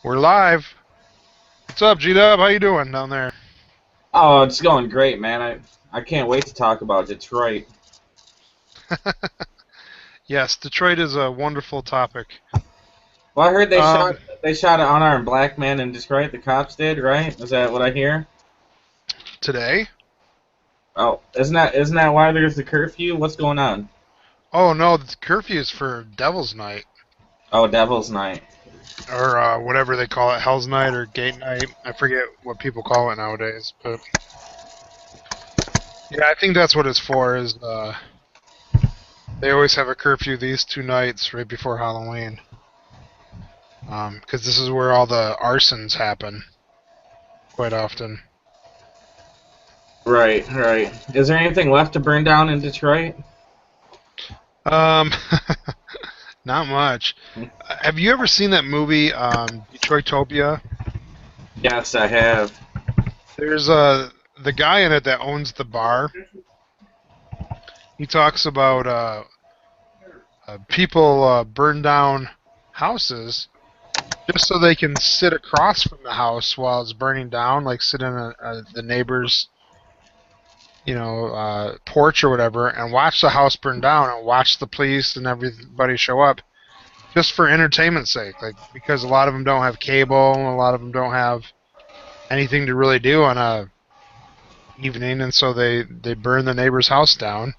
We're live. What's up, G-Dub? How you doing down there? Oh, it's going great, man. I can't wait to talk about Detroit. Yes, Detroit is a wonderful topic. Well, I heard Um, they shot an unarmed black man in Detroit. The cops did, right? Is that what I hear? Today? Oh, isn't that why there's the curfew? What's going on? Oh no, the curfew is for Devil's Night Oh, Devil's Night. or whatever they call it, Hell's Night or Gate Night. I forget what people call it nowadays, but yeah, I think that's what it's for. Is they always have a curfew these two nights right before Halloween, because this is where all the arsons happen quite often. Right, right. Is there anything left to burn down in Detroit? Um, Not much. Have you ever seen that movie, Detroitopia? Yes, I have. There's the guy in it that owns the bar. He talks about people burn down houses just so they can sit across from the house while it's burning down, like sit in the neighbor's, porch or whatever, and watch the house burn down and watch the police and everybody show up, just for entertainment's sake, like because a lot of them don't have cable and a lot of them don't have anything to really do on a evening, and so they burn the neighbor's house down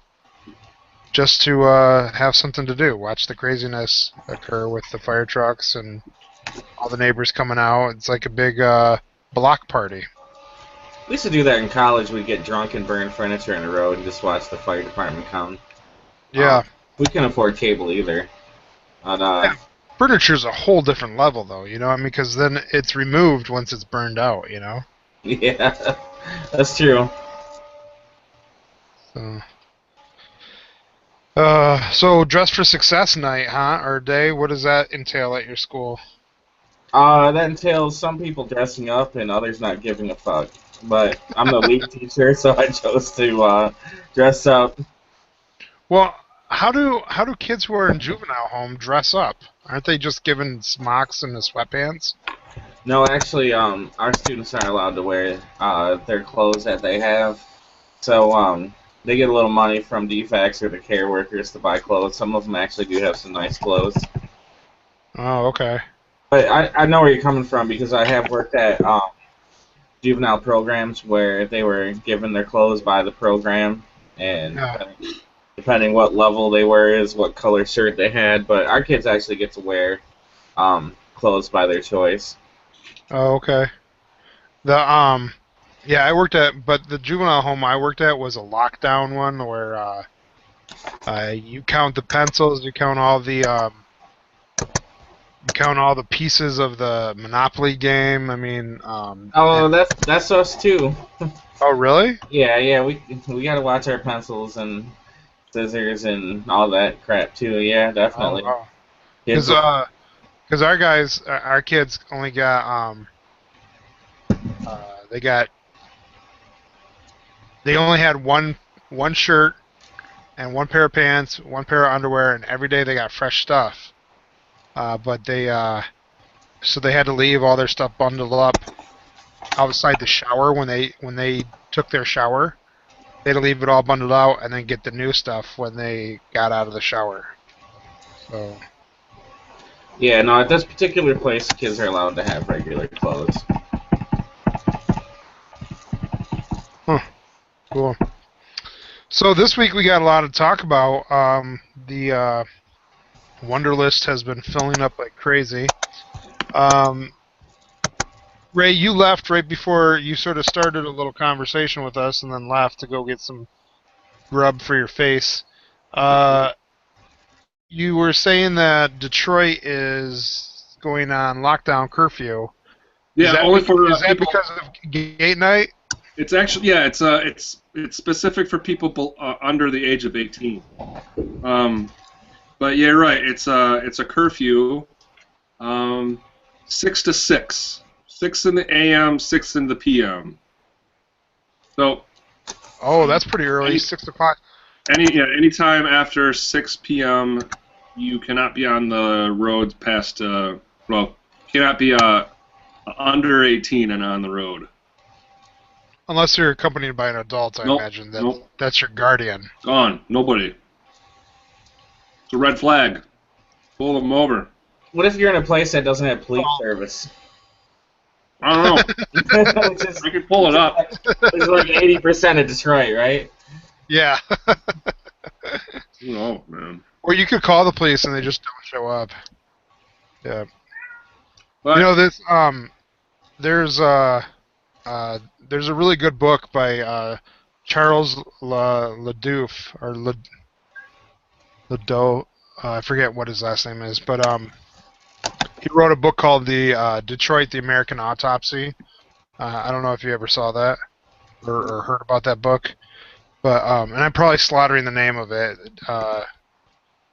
just to have something to do, watch the craziness occur with the fire trucks and all the neighbors coming out. It's like a big block party. We used to do that in college. We'd get drunk and burn furniture in the road and just watch the fire department come. Yeah. We couldn't afford cable either. But, Yeah. Furniture's a whole different level, though, I mean, because then it's removed once it's burned out. yeah, that's true. So, so dress for success night, huh, or day? What does that entail at your school? That entails some people dressing up and others not giving a fuck. But I'm the lead teacher, so I chose to dress up. Well, how do kids who are in juvenile home dress up? Aren't they just given smocks and the sweatpants? No, actually, our students aren't allowed to wear their clothes that they have. So they get a little money from DFACS or the care workers to buy clothes. Some of them actually do have some nice clothes. Oh, okay. But I know where you're coming from because I have worked at juvenile programs where they were given their clothes by the program, and Yeah. depending what level they were is what color shirt they had. But our kids actually get to wear clothes by their choice. Oh, okay. The yeah, but the juvenile home I worked at was a lockdown one where you count the pencils, you count all the pieces of the Monopoly game. I mean, Oh, that's us too. oh really? Yeah, yeah, we gotta watch our pencils and scissors and all that crap too. Yeah, Oh definitely. wow. Kids, Because our kids only got they got they only had one shirt and one pair of pants, one pair of underwear, and every day they got fresh stuff. But so they had to leave all their stuff bundled up outside the shower when they took their shower. They had to leave it all bundled out and then get the new stuff when they got out of the shower. So yeah, no, at this particular place, kids are allowed to have regular clothes. huh, cool. So this week we got a lot to talk about. The Wunderlist has been filling up like crazy. Um, Ray, you left right before you sort of started a little conversation with us, and then left to go get some grub for your face. Uh, you were saying that Detroit is going on lockdown curfew. Is Yeah, that only for is that people. because of gate night? It's actually it's specific for people under the age of 18. But yeah, right. It's a curfew, 6 to 6, 6 in the a.m., 6 in the p.m. So Oh, that's pretty early. any 6 o'clock. anytime after 6 p.m. you cannot be on the roads past cannot be under 18 and on the road. Unless you're accompanied by an adult, I Nope, imagine nope. that's your guardian. Gone. Nobody. It's a red flag. Pull them over. What if you're in a place that doesn't have police service? I don't know. Which is, I could pull it up. it's like 80% of Detroit, right? Yeah. Oh, man. Or you could call the police and they just don't show up. Yeah. But, You know this. There's a really good book by Charles Ledoux or Ledoux. I forget what his last name is, but he wrote a book called the Detroit: The American Autopsy. I don't know if you ever saw that or heard about that book, but and I'm probably slaughtering the name of it.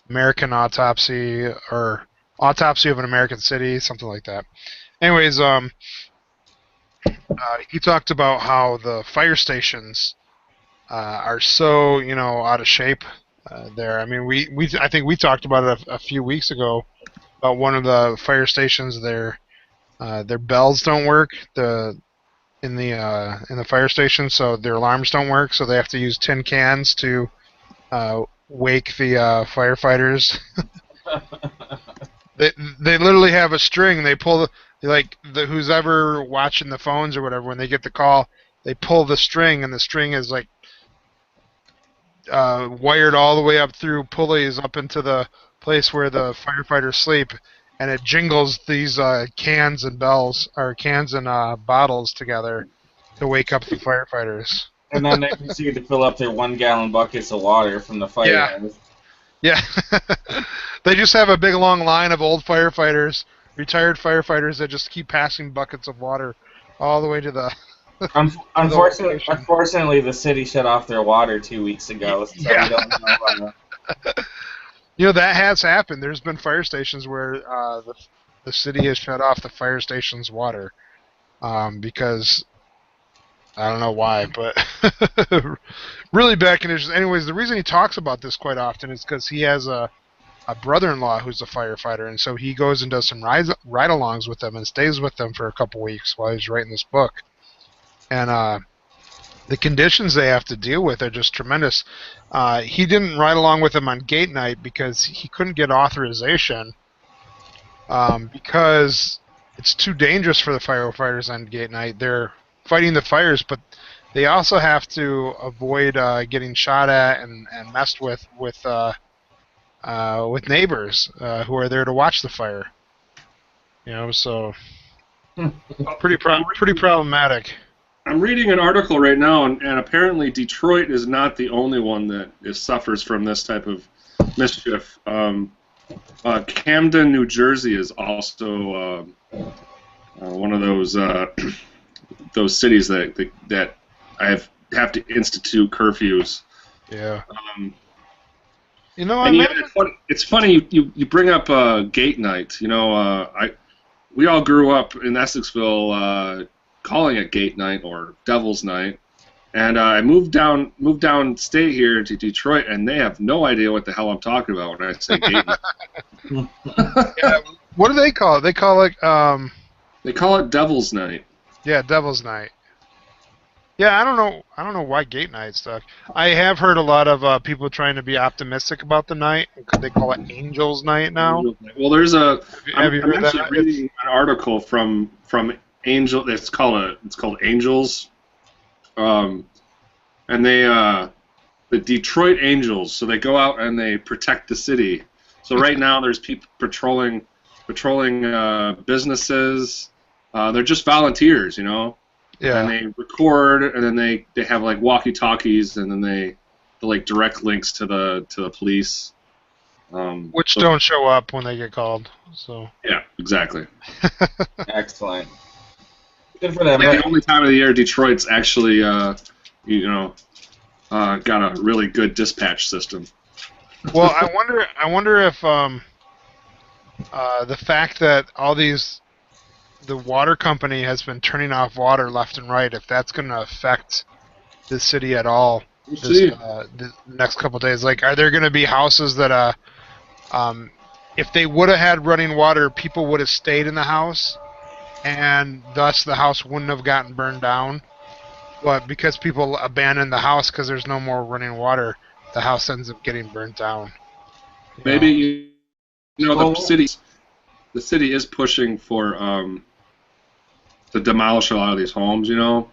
American Autopsy or Autopsy of an American City, something like that. Anyways, he talked about how the fire stations are so, out of shape there. I mean, I think we talked about it a few weeks ago about one of the fire stations. Their bells don't work in the fire station, so their alarms don't work. So they have to use tin cans to wake the firefighters. They literally have a string. They pull who's ever watching the phones or whatever, when they get the call, they pull the string, and the string is like wired all the way up through pulleys up into the place where the firefighters sleep, and it jingles these cans and bottles together to wake up the firefighters. And then they proceed to fill up their 1-gallon buckets of water from the fire. Yeah. They just have a big long line of old firefighters, retired firefighters, that just keep passing buckets of water all the way to the... Unfortunately, the city shut off their water 2 weeks ago, so Yeah. we don't know. That has happened. There's been fire stations where the city has shut off the fire station's water because... I don't know why, but really bad conditions. Anyways, the reason he talks about this quite often is because he has a brother-in-law who's a firefighter, and so he goes and does some ride-alongs with them and stays with them for a couple weeks while he's writing this book. And the conditions they have to deal with are just tremendous. He didn't ride along with them on gate night because he couldn't get authorization because it's too dangerous for the firefighters on gate night. They're fighting the fires, but they also have to avoid getting shot at and messed with neighbors who are there to watch the fire. So pretty problematic. I'm reading an article right now, and apparently Detroit is not the only one that suffers from this type of mischief. Camden, New Jersey is also one of those cities that I have to institute curfews. Yeah. It's funny you bring up gate night. We all grew up in Essexville calling it gate night or Devil's Night, and I moved down state here to Detroit, and they have no idea what the hell I'm talking about when I say gate night. Yeah, what do they call it? They call it Devil's Night. Yeah, Devil's Night. Yeah, I don't know why gate night stuck. I have heard a lot of people trying to be optimistic about the night. They call it Angels Night now. Well, there's I'm heard actually that? reading an article from Angel. It's called Angels, and they the Detroit Angels. So they go out and they protect the city. So right now there's people patrolling businesses. They're just volunteers, Yeah. And they record, and then they have like walkie-talkies, and then they like direct links to the police. Which don't show up when they get called. So. Yeah, exactly. Excellent. Good for them. Like the only time of the year Detroit's actually, got a really good dispatch system. Well, I wonder if the fact that the water company has been turning off water left and right, if that's going to affect the city at all the next couple of days. Like, are there going to be houses that, if they would have had running water, people would have stayed in the house, and thus the house wouldn't have gotten burned down. But because people abandon the house because there's no more running water, the house ends up getting burnt down. Maybe Well, the city is pushing for to demolish a lot of these homes. You know,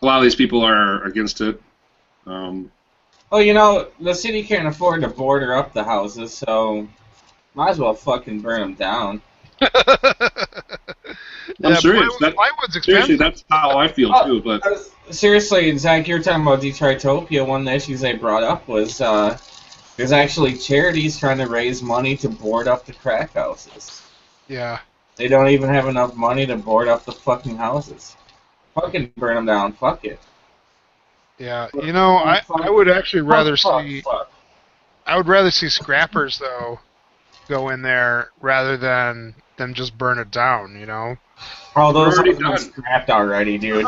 a lot of these people are against it. well, the city can't afford to border up the houses, so might as well fucking burn them down. I'm serious. Plywood's Seriously, expensive. that's how I feel too. But Seriously, Zach, you were talking about Detroitopia. One of the issues they brought up was there's actually charities trying to raise money to board up the crack houses. Yeah. They don't even have enough money to board up the fucking houses. Fucking burn them down. Fuck it. Yeah. I would actually rather see. I would rather see scrappers though go in there rather than just burn it down. Oh, those already have been done. scrapped already, dude.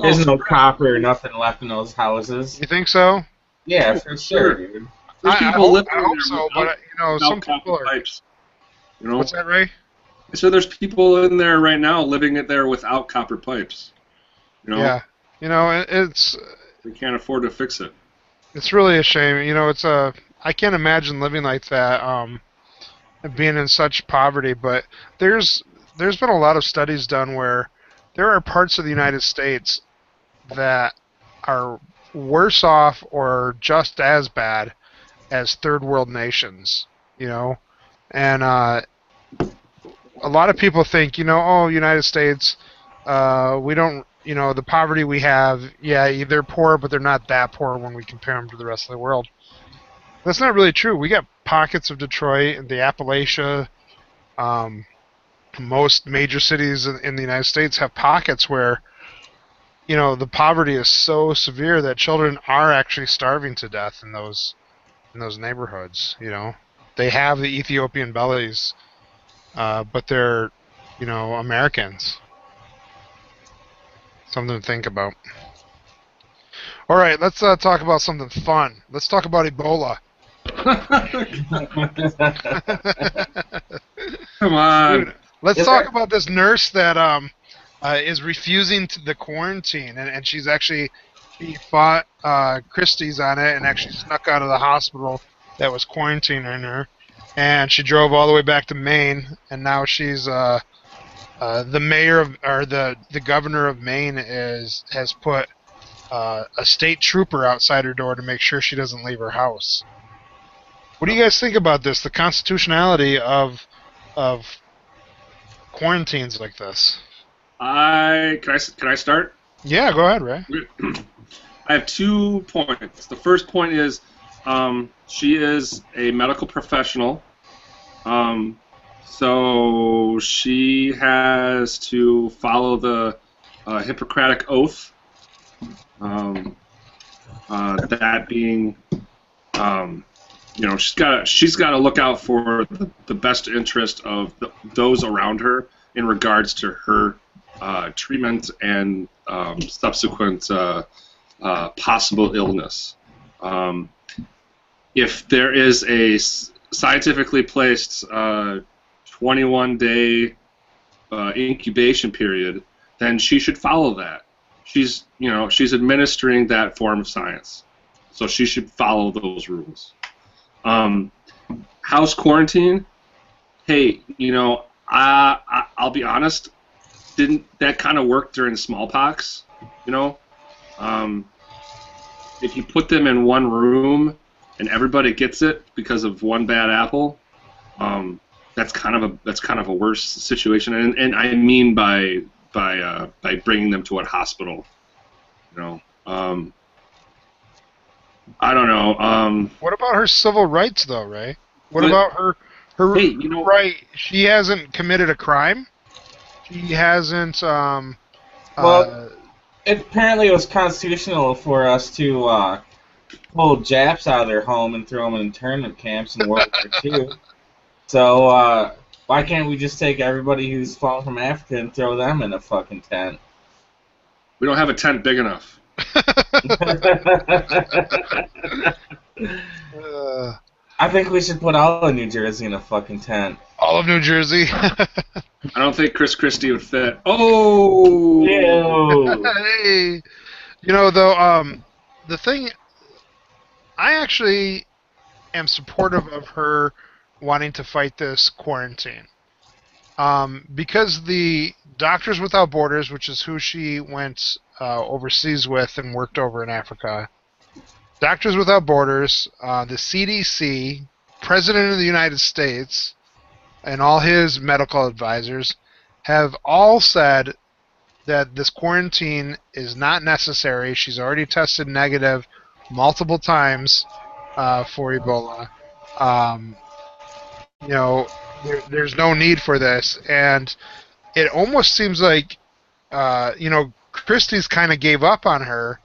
There's no copper or nothing left in those houses. You think so? Yeah, for sure, dude. there's I people living hope there so, without, but some without people copper are. pipes. You know, What's that, Ray? so there's people in there right now living it there without copper pipes. You know, Yeah. It's they can't afford to fix it. it's really a shame. I can't imagine living like that, being in such poverty. But there's been a lot of studies done where there are parts of the United States that are worse off or just as bad as third world nations. And a lot of people think, United States, we don't, the poverty we have, yeah, they're poor, but they're not that poor when we compare them to the rest of the world. That's not really true. We got pockets of Detroit and the Appalachia. Most major cities in the United States have pockets where, the poverty is so severe that children are actually starving to death in those neighborhoods. They have the Ethiopian bellies, but they're, Americans. Something to think about. All right, let's talk about something fun. Let's talk about Ebola. Come on. Dude, let's Is talk there- about this nurse that is refusing the quarantine, and she fought Christie's on it and actually snuck out of the hospital that was quarantining her, and she drove all the way back to Maine, and now she's the mayor or the governor of Maine has put a state trooper outside her door to make sure she doesn't leave her house. What do you guys think about this? The constitutionality of quarantines like this? Can I start? Yeah, go ahead, Ray. I have 2 points. The first point is she is a medical professional, so she has to follow the Hippocratic Oath. That being, she's got to look out for the best interest of those around her in regards to her treatment and subsequent possible illness. If there is a scientifically placed 21-day incubation period, then she should follow that. She's administering that form of science, so she should follow those rules. House quarantine. Hey, I'll be honest. Didn't that kind of work during smallpox? If you put them in one room and everybody gets it because of one bad apple, that's kind of a worse situation. And I mean by bringing them to a hospital. I don't know. What about her civil rights, though, Ray? What about her Hey, right? She hasn't committed a crime. She hasn't. Well, apparently it was constitutional for us to pull Japs out of their home and throw them in internment camps in World War II. So why can't we just take everybody who's fallen from Africa and throw them in a fucking tent? We don't have a tent big enough. Uh, I think we should put all of New Jersey in a fucking tent. All of New Jersey. I don't think Chris Christie would fit. Oh! Ew. Hey, you know though, the thing, I actually am supportive of her wanting to fight this quarantine. Because the Doctors Without Borders, which is who she went overseas with and worked over in Africa, Doctors Without Borders, the CDC, President of the United States, and all his medical advisors have all said that this quarantine is not necessary. She's already tested negative multiple times for Ebola. Um, there's no need for this, and it almost seems like Christie's kind of gave up on her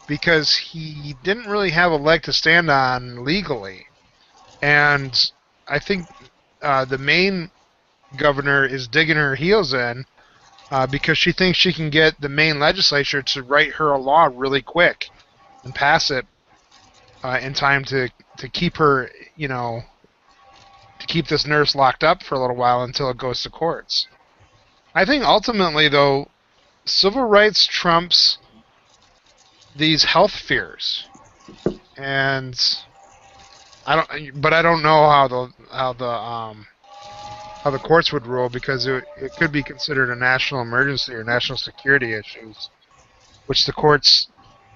because he didn't really have a leg to stand on legally, and I think the Maine governor is digging her heels in because she thinks she can get the Maine legislature to write her a law really quick and pass it in time to keep her, to keep this nurse locked up for a little while until it goes to courts. I think ultimately, though, civil rights trumps these health fears, and I don't know how the courts would rule because it could be considered a national emergency or national security issues, which the courts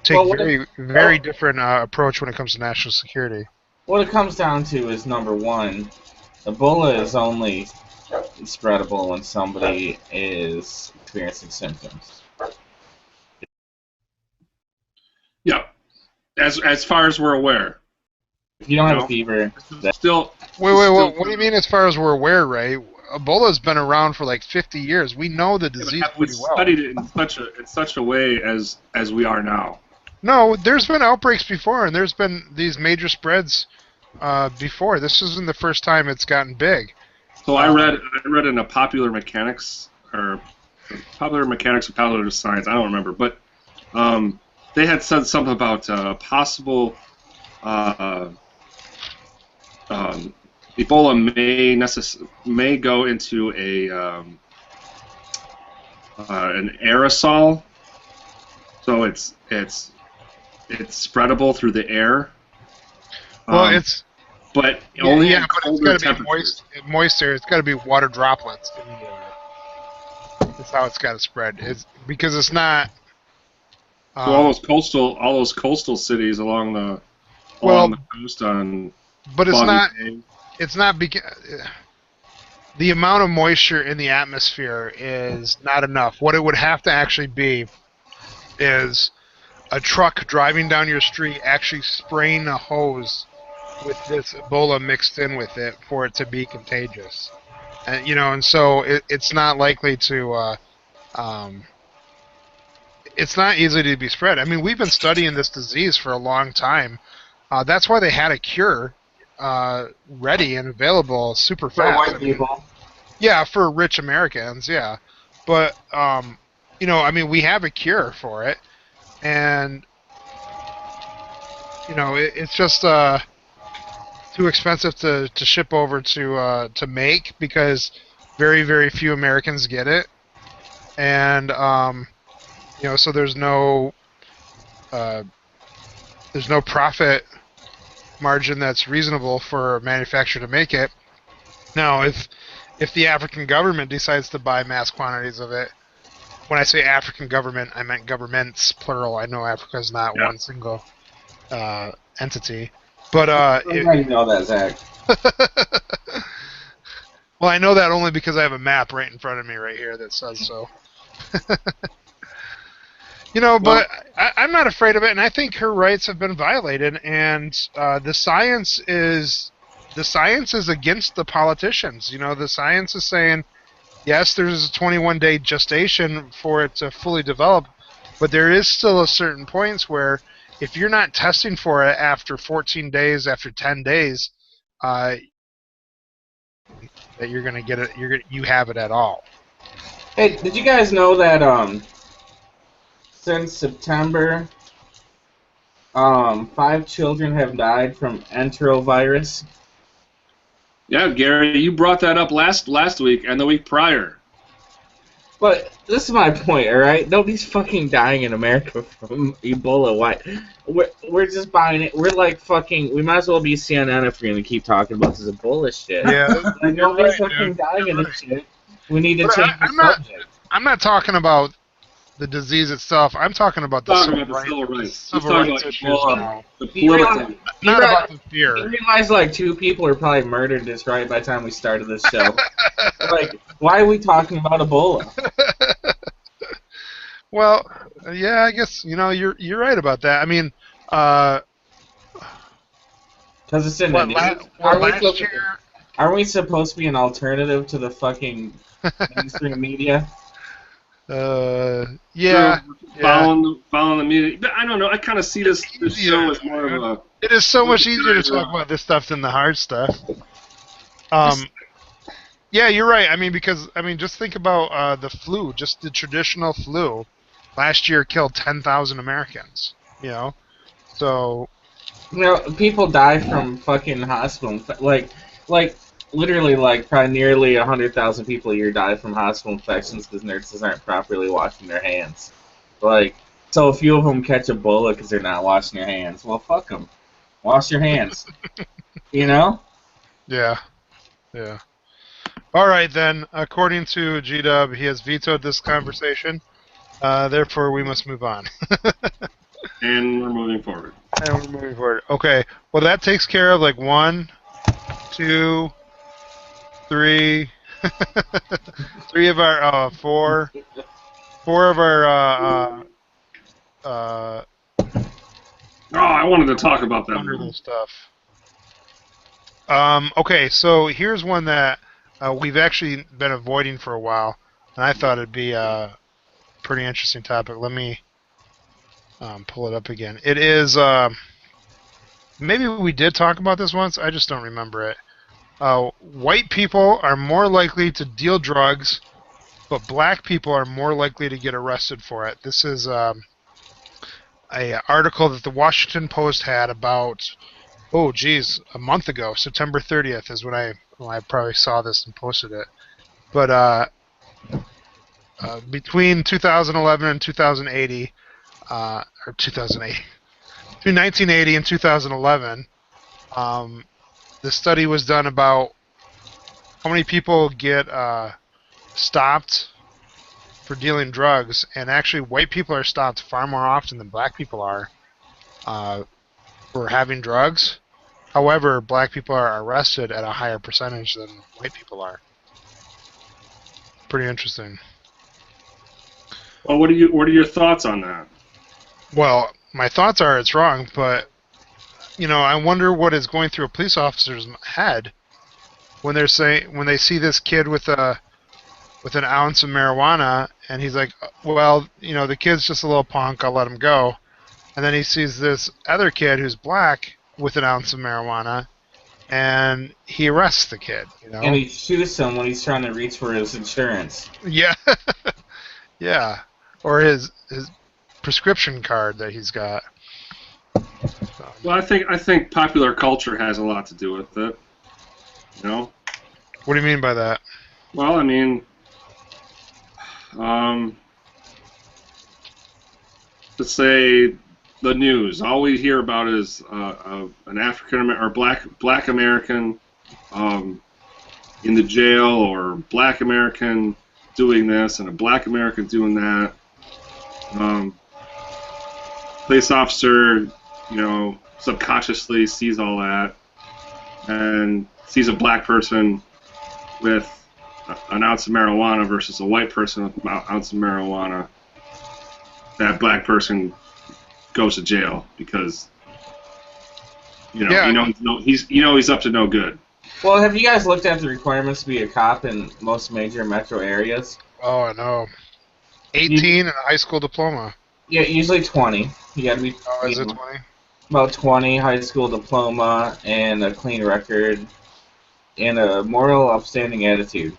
take very different approach when it comes to national security. What it comes down to is, number one, Ebola is only spreadable when somebody is experiencing symptoms. Yeah, as far as we're aware. If you don't have a fever, Still. Wait. What do you mean? As far as we're aware, Ray? Ebola's been around for like 50 years. We know the disease pretty well. We studied it in such a way as we are now. No, there's been outbreaks before, and there's been these major spreads before. This isn't the first time it's gotten big. So I read in a Popular Mechanics or Popular Science. I don't remember, but they had said something about possible Ebola may go into an aerosol, so it's spreadable through the air. Well, but only but it's got to be moist air. It's got to be water droplets in the air. That's how it's got to spread. Because it's not. So all those coastal cities along the coast on. But it's not. It's not the amount of moisture in the atmosphere is not enough. What it would have to actually be is a truck driving down your street actually spraying a hose with this Ebola mixed in with it for it to be contagious. And so it's not likely to. It's not easy to be spread. I mean, we've been studying this disease for a long time. That's why they had a cure ready and available super fast. For white people. Yeah, for rich Americans, yeah. But, we have a cure for it. And, it's just too expensive to ship over to make because very, very few Americans get it. And, so there's no profit margin that's reasonable for a manufacturer to make it. Now, if the African government decides to buy mass quantities of it, when I say African government, I meant governments, plural. I know Africa is not one single entity. But how do you know that, Zach? Well, I know that only because I have a map right in front of me right here that says so. But I'm not afraid of it, and I think her rights have been violated, and the science is against the politicians. The science is saying, yes, there's a 21-day gestation for it to fully develop, but there is still a certain points where if you're not testing for it after 14 days, after 10 days, that you're going to get it, you have it at all. Hey, did you guys know that since September, 5 children have died from enterovirus? Yeah, Gary, you brought that up last week and the week prior. But this is my point, all right? Nobody's fucking dying in America from Ebola. Why? We're just buying it. We're like fucking. We might as well be CNN if we're gonna keep talking about this Ebola shit. Yeah, Like, you're nobody's right, fucking dude. dying in You're this shit. We need to But change the subject. I'm not talking about the disease itself. I'm talking about the Talking about the civil rights. He's civil talking rights about issues Ebola, now. the You realize- political. Not You about the fear. You realize like 2 people were probably murdered just right by the time we started this show. Like, why are we talking about Ebola? Well, yeah, I guess you're right about that. I mean, Because it's in the news. Are we supposed to be an alternative to the fucking mainstream media? Yeah. Following the media. But I don't know. I kind of see this show as more of a. It is so much easier to talk about this stuff than the hard stuff. Yeah, you're right. I mean, just think about the flu. Just the traditional flu. Last year killed 10,000 Americans. So. People die from fucking hospital. Like literally, like probably nearly 100,000 people a year die from hospital infections because nurses aren't properly washing their hands. Like, so a few of them catch Ebola because they're not washing their hands. Well, fuck them. Wash your hands. Yeah. All right, then. According to G-Dub, he has vetoed this conversation. Therefore, we must move on. And we're moving forward. Okay. Well, that takes care of like 1, 2, 3, 3 of our 4 of our Oh, I wanted to talk about that. wonderful stuff. Okay, so here's one that we've actually been avoiding for a while, and I thought it'd be a pretty interesting topic. Let me pull it up again. It is maybe we did talk about this once. I just don't remember it. White people are more likely to deal drugs, but black people are more likely to get arrested for it. This is a article that the Washington Post had about, a month ago. September 30th is when I probably saw this and posted it. But between 2011 and 2080, or 2008, between 1980 and 2011, the study was done about how many people get stopped for dealing drugs, and actually white people are stopped far more often than black people are for having drugs. However, black people are arrested at a higher percentage than white people are. Pretty interesting. Well, what are your thoughts on that? Well, my thoughts are it's wrong, but I wonder what is going through a police officer's head when they see this kid with an ounce of marijuana, and he's like, well, the kid's just a little punk, I'll let him go. And then he sees this other kid who's black with an ounce of marijuana, and he arrests the kid. And he shoots him when he's trying to reach for his insurance. Yeah, yeah, or his prescription card that he's got. Well, I think popular culture has a lot to do with it. What do you mean by that? Well, I mean, let's say the news. All we hear about is an African American or black American in the jail, or black American doing this and a black American doing that. Police officer, subconsciously sees all that and sees a black person with an ounce of marijuana versus a white person with an ounce of marijuana. That black person goes to jail because he's up to no good. Well, have you guys looked at the requirements to be a cop in most major metro areas? Oh, I know. 18 and a high school diploma. Yeah, usually 20. You gotta be. Oh, is it 20? About 20, high school diploma, and a clean record, and a moral, upstanding attitude.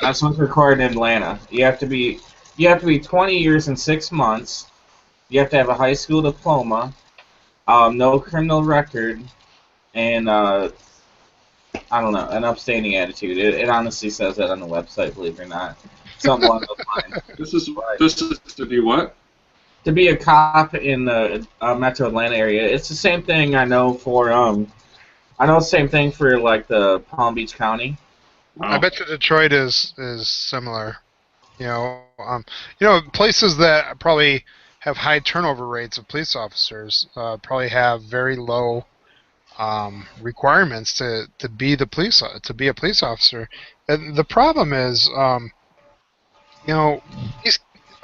That's what's required in Atlanta. You have to be 20 years and 6 months. You have to have a high school diploma, no criminal record, and I don't know, an upstanding attitude. It honestly says that on the website, believe it or not. Something along those lines. This is to be what? To be a cop in the Metro Atlanta area, it's the same thing. I know the same thing for like the Palm Beach County. Wow. I bet you Detroit is similar. Places that probably have high turnover rates of police officers probably have very low requirements to be a police officer. And the problem is, a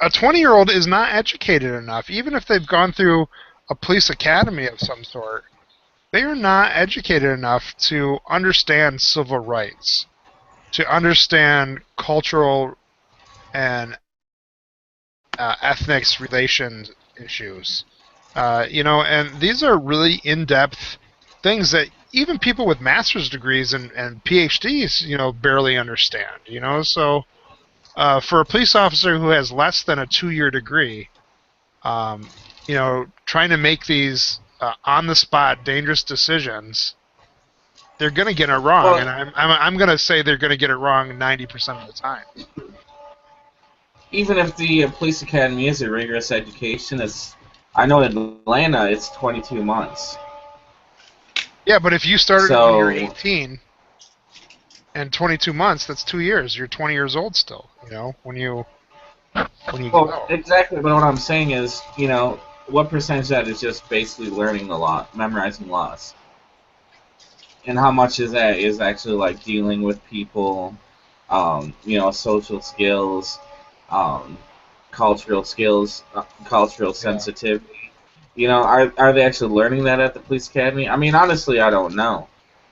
20-year-old is not educated enough, even if they've gone through a police academy of some sort. They are not educated enough to understand civil rights, to understand cultural and ethnic relations issues. And these are really in-depth things that even people with master's degrees and PhDs, barely understand. So for a police officer who has less than a 2-year degree, trying to make these on-the-spot dangerous decisions, they're going to get it wrong, Well, and I'm going to say they're going to get it wrong 90% of the time. even if the police academy is a rigorous education, I know in Atlanta it's 22 months. Yeah, but if you started So- when you're 18 and 22 months, that's 2 years. You're 20 years old still. When you Well, go. exactly. But what I'm saying is, what percentage of that is just basically learning the law, memorizing laws, and how much is that is actually like dealing with people, social skills, cultural skills, cultural sensitivity. Are they actually learning that at the police academy? I mean, honestly, I don't know,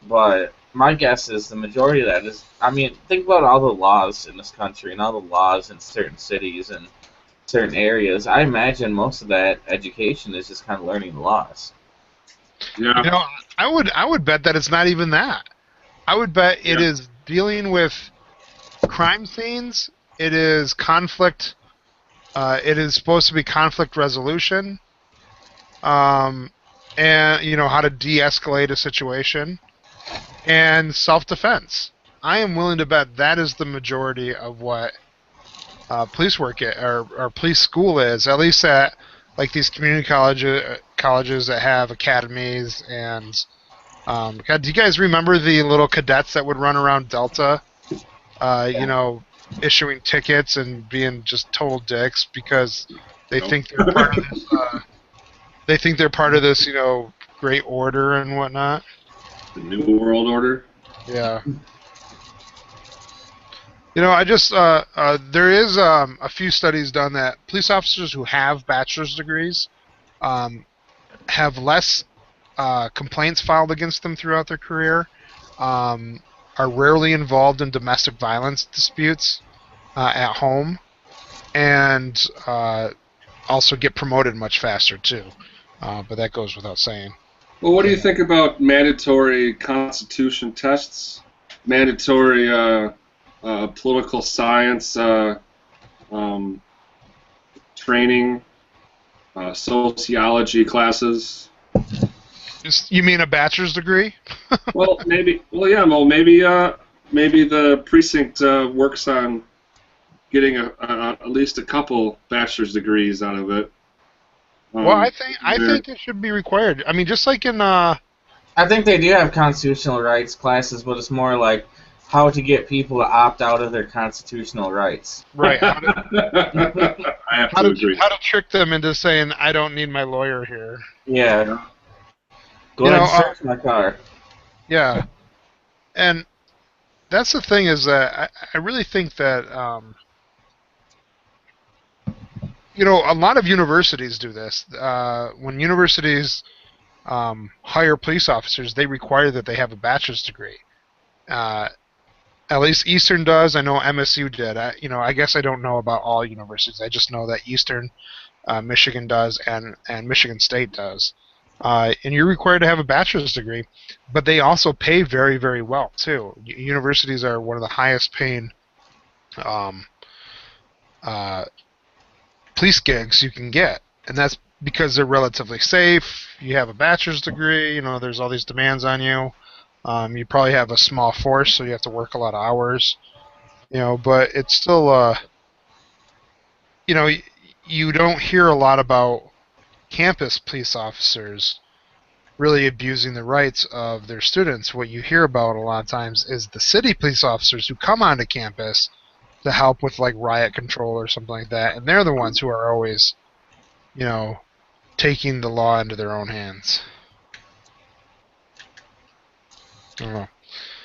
but my guess is the majority of that is. I mean, think about all the laws in this country and all the laws in certain cities and certain areas. I imagine most of that education is just kind of learning the laws. Yeah. I would bet that it's not even that. I would bet it is dealing with crime scenes. It is conflict. It is supposed to be conflict resolution. And how to de-escalate a situation, and self-defense. I am willing to bet that is the majority of what police work or police school is, at least at like these community colleges that have academies. And God, do you guys remember the little cadets that would run around Delta, issuing tickets and being just total dicks because they think they're part of this. They think they're part of this, great order and whatnot. The New World Order. Yeah. I just there is a few studies done that police officers who have bachelor's degrees have less complaints filed against them throughout their career, are rarely involved in domestic violence disputes at home, and also get promoted much faster too. But that goes without saying. Well, what do you think about mandatory Constitution tests, mandatory political science training, sociology classes? You mean a bachelor's degree? Well, maybe. Well, yeah. Well, maybe the precinct works on getting at least a couple bachelor's degrees out of it. Well, I think it should be required. I mean, just like in I think they do have constitutional rights classes, but it's more like how to get people to opt out of their constitutional rights. right, I have to agree. how to trick them into saying I don't need my lawyer here. Yeah. Go ahead and search my car. Yeah, and that's the thing is that I really think that a lot of universities do this. When universities hire police officers, they require that they have a bachelor's degree. At least Eastern does. I know MSU did. I guess I don't know about all universities. I just know that Eastern, Michigan does, and Michigan State does. And you're required to have a bachelor's degree, but they also pay very, very well too. Universities are one of the highest paying police gigs you can get, and that's because they're relatively safe. You have a bachelor's degree. There's all these demands on you. You probably have a small force, so you have to work a lot of hours. But it's still, you don't hear a lot about campus police officers really abusing the rights of their students. What you hear about a lot of times is the city police officers who come onto campus to help with like riot control or something like that, and they're the ones who are always, taking the law into their own hands. I don't know.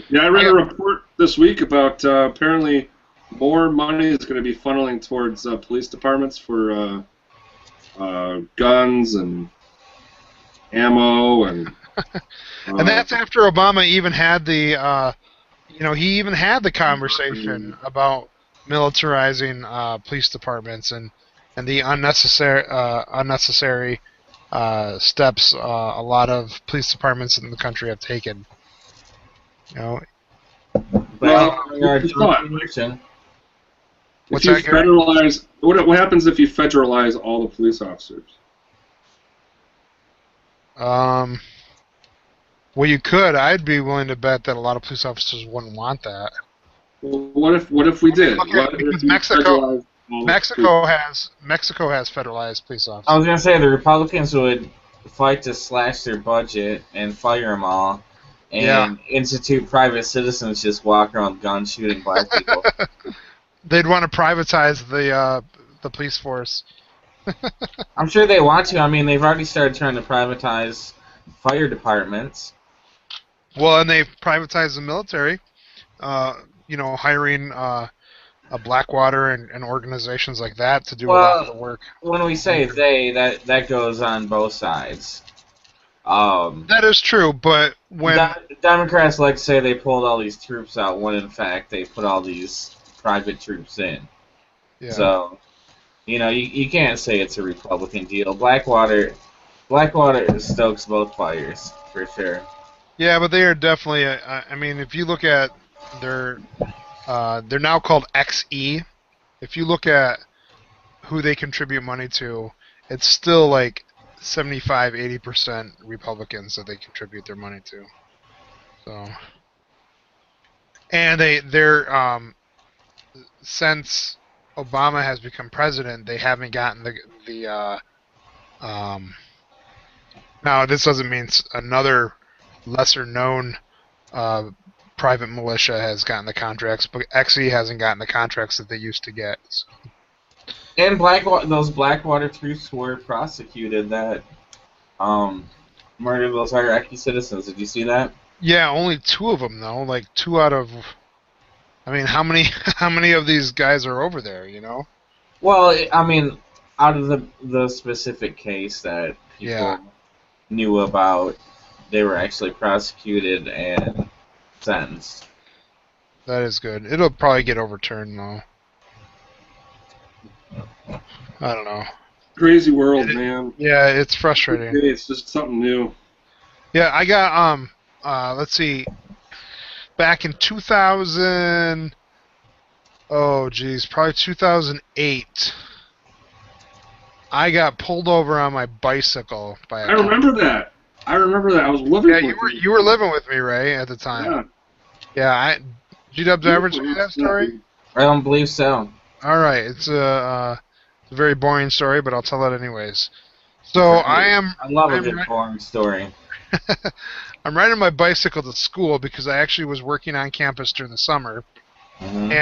Yeah, I read a report this week about apparently more money is going to be funneling towards police departments for guns and ammo and. And that's after Obama even had the, he even had the conversation about militarizing police departments and the unnecessary steps a lot of police departments in the country have taken. Well, What's that, Gary? federalize, what happens if you federalize all the police officers? Well, you could. I'd be willing to bet that a lot of police officers wouldn't want that. Well, what if we did? Because Mexico has federalized police officers. I was gonna say the Republicans would fight to slash their budget and fire them all, and institute private citizens just walk around with guns shooting black people. They'd want to privatize the police force. I'm sure they want to. I mean, they've already started trying to privatize fire departments. Well, and they've privatized the military. Hiring a Blackwater and organizations like that to do a lot of the work. When we say they, that goes on both sides. That is true, but when Democrats like to say they pulled all these troops out, when in fact they put all these private troops in. Yeah. So, you can't say it's a Republican deal. Blackwater stokes both fires for sure. Yeah, but they are definitely. I mean, if you look at they're now called XE. If you look at who they contribute money to, it's still like 75-80% Republicans that they contribute their money to. So, and they're since Obama has become president, they haven't gotten the now this doesn't mean another lesser known private militia has gotten the contracts, but XE hasn't gotten the contracts that they used to get. So. And those Blackwater troops were prosecuted that murdered those Iraqi citizens. Did you see that? Yeah, only 2 of them though. Like 2 out of. I mean, how many of these guys are over there? Well, I mean, out of the specific case that people knew about, they were actually prosecuted and sentenced. That is good. It'll probably get overturned though. I don't know. Crazy world, man. Yeah, it's frustrating. It's just something new. Yeah, I got let's see. Back in 2000, probably 2008. I got pulled over on my bicycle by a I remember that. I was living with you. You were living with me, Ray, at the time. Yeah. G-Dubs ever tell you that story? I don't believe so. All right, it's a very boring story, but I'll tell it anyways. So I love a good boring story. I'm riding my bicycle to school because I actually was working on campus during the summer, and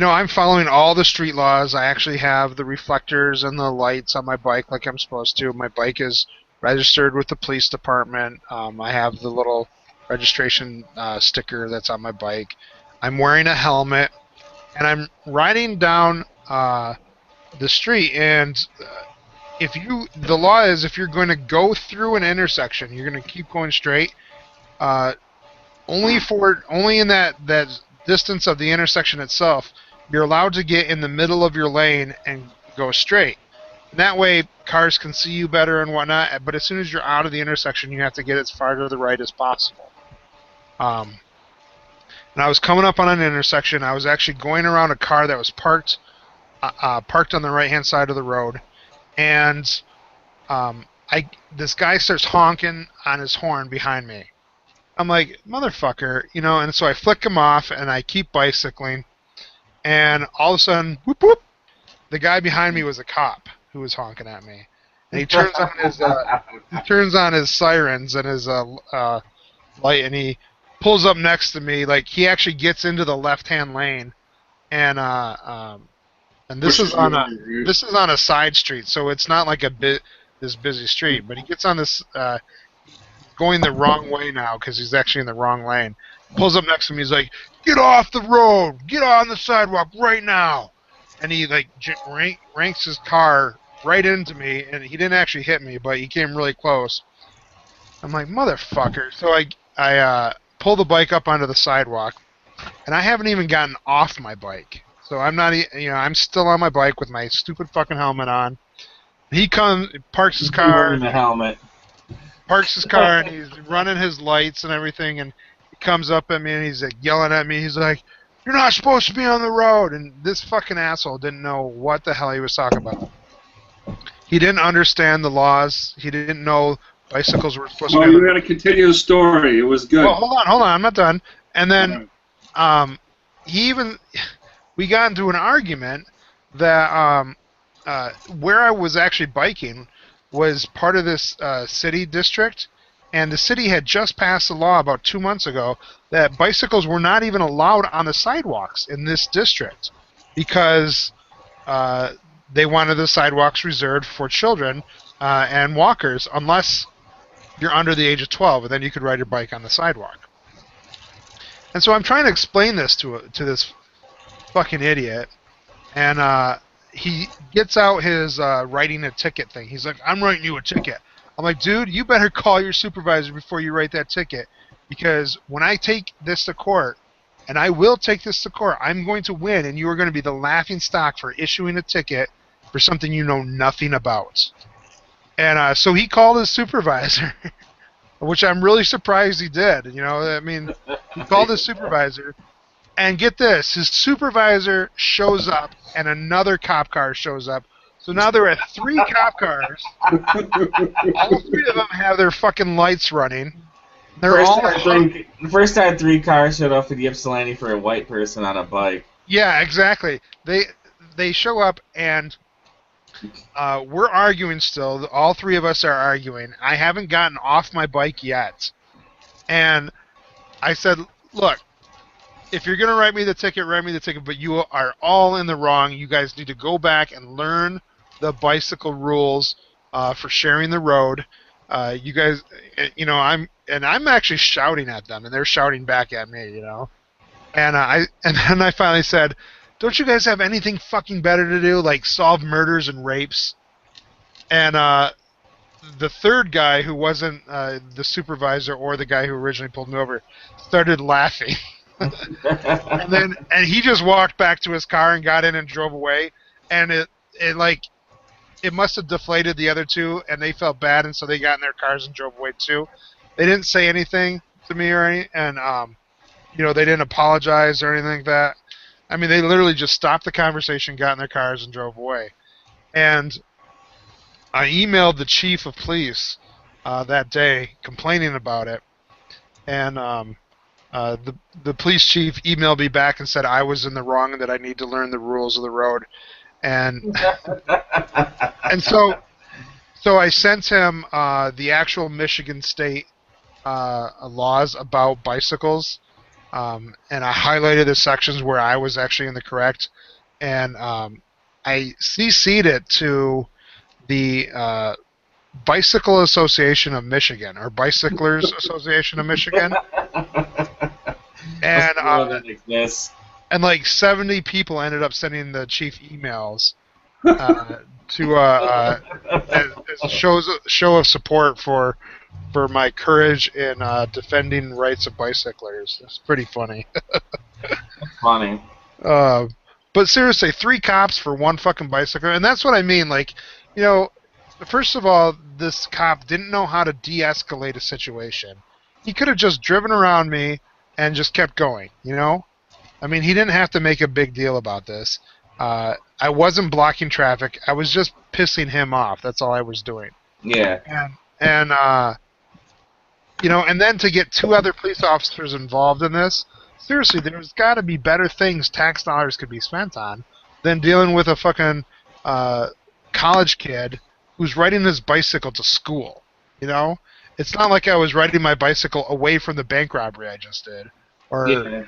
I'm following all the street laws. I actually have the reflectors and the lights on my bike like I'm supposed to. My bike is registered with the police department. I have the little registration sticker that's on my bike. I'm wearing a helmet, and I'm riding down the street. And the law is if you're going to go through an intersection, you're going to keep going straight. Only in that distance of the intersection itself, you're allowed to get in the middle of your lane and go straight. And that way, cars can see you better and whatnot. But as soon as you're out of the intersection, you have to get as far to the right as possible. And I was coming up on an intersection. I was actually going around a car that was parked on the right-hand side of the road, and this guy starts honking on his horn behind me. I'm like, motherfucker, you know, and so I flick him off and I keep bicycling, and all of a sudden, whoop whoop, the guy behind me was a cop who was honking at me, and he turns on his sirens and his light, and he pulls up next to me, like he actually gets into the left-hand lane, and this is on a side street, so it's not like this busy street, but he gets on this going the wrong way now because he's actually in the wrong lane. Pulls up next to me, he's like, "Get off the road! Get on the sidewalk right now!" And he like ranks his car right into me, and he didn't actually hit me, but he came really close. I'm like, motherfucker. So I pull the bike up onto the sidewalk, and I haven't even gotten off my bike. So I'm not, I'm still on my bike with my stupid fucking helmet on. He comes, parks his car. Wearing the helmet. Parks his car, and he's running his lights and everything, and he comes up at me, and he's like yelling at me. He's like, "You're not supposed to be on the road!" And this fucking asshole didn't know what the hell he was talking about. He didn't understand the laws. He didn't know bicycles were supposed to be... you got to continue the story. It was good. Well, hold on. I'm not done. And then we got into an argument that where I was actually biking was part of this city district, and the city had just passed a law about 2 months ago that bicycles were not even allowed on the sidewalks in this district because they wanted the sidewalks reserved for children and walkers unless you're under the age of 12, and then you could ride your bike on the sidewalk. And so I'm trying to explain this to this fucking idiot, and he gets out his writing a ticket thing. He's like, "I'm writing you a ticket." I'm like, "Dude, you better call your supervisor before you write that ticket, because when I take this to court, and I will take this to court, I'm going to win, and you are going to be the laughing stock for issuing a ticket for something you know nothing about." And so he called his supervisor, which I'm really surprised he did. You know, I mean, he called his supervisor, and get this, his supervisor shows up, and another cop car shows up. So now there are 3 cop cars. All 3 of them have their fucking lights running. The first time 3 cars showed up at Ypsilanti for a white person on a bike. Yeah, exactly. They show up, and we're arguing still. All 3 of us are arguing. I haven't gotten off my bike yet. And I said, "Look, if you're going to write me the ticket, write me the ticket, but you are all in the wrong. You guys need to go back and learn the bicycle rules for sharing the road. You guys, I'm actually shouting at them, and they're shouting back at me, you know. And then I finally said, "Don't you guys have anything fucking better to do, like solve murders and rapes?" And the third guy, who wasn't the supervisor or the guy who originally pulled me over, started laughing. and he just walked back to his car and got in and drove away. And it must have deflated the other 2, and they felt bad, and so they got in their cars and drove away too. They didn't say anything to me and they didn't apologize or anything like that. I mean, they literally just stopped the conversation, got in their cars, and drove away. And I emailed the chief of police that day complaining about it, and the police chief emailed me back and said I was in the wrong and that I need to learn the rules of the road. And and so I sent him the actual Michigan State laws about bicycles, and I highlighted the sections where I was actually in the correct, and I CC'd it to the Bicycle Association of Michigan, or Bicyclers Association of Michigan. And like 70 people ended up sending the chief emails to as a show of support for my courage in defending rights of bicyclers. It's pretty funny. Funny. But seriously, 3 cops for 1 fucking bicycle, and that's what I mean. Like, first of all, this cop didn't know how to de-escalate a situation. He could have just driven around me and just kept going, I mean, he didn't have to make a big deal about this. I wasn't blocking traffic. I was just pissing him off. That's all I was doing. Yeah. And and then to get 2 other police officers involved in this, seriously, there's got to be better things tax dollars could be spent on than dealing with a fucking uh, college kid who's riding his bicycle to school. You know, it's not like I was riding my bicycle away from the bank robbery I just did, or Yeah.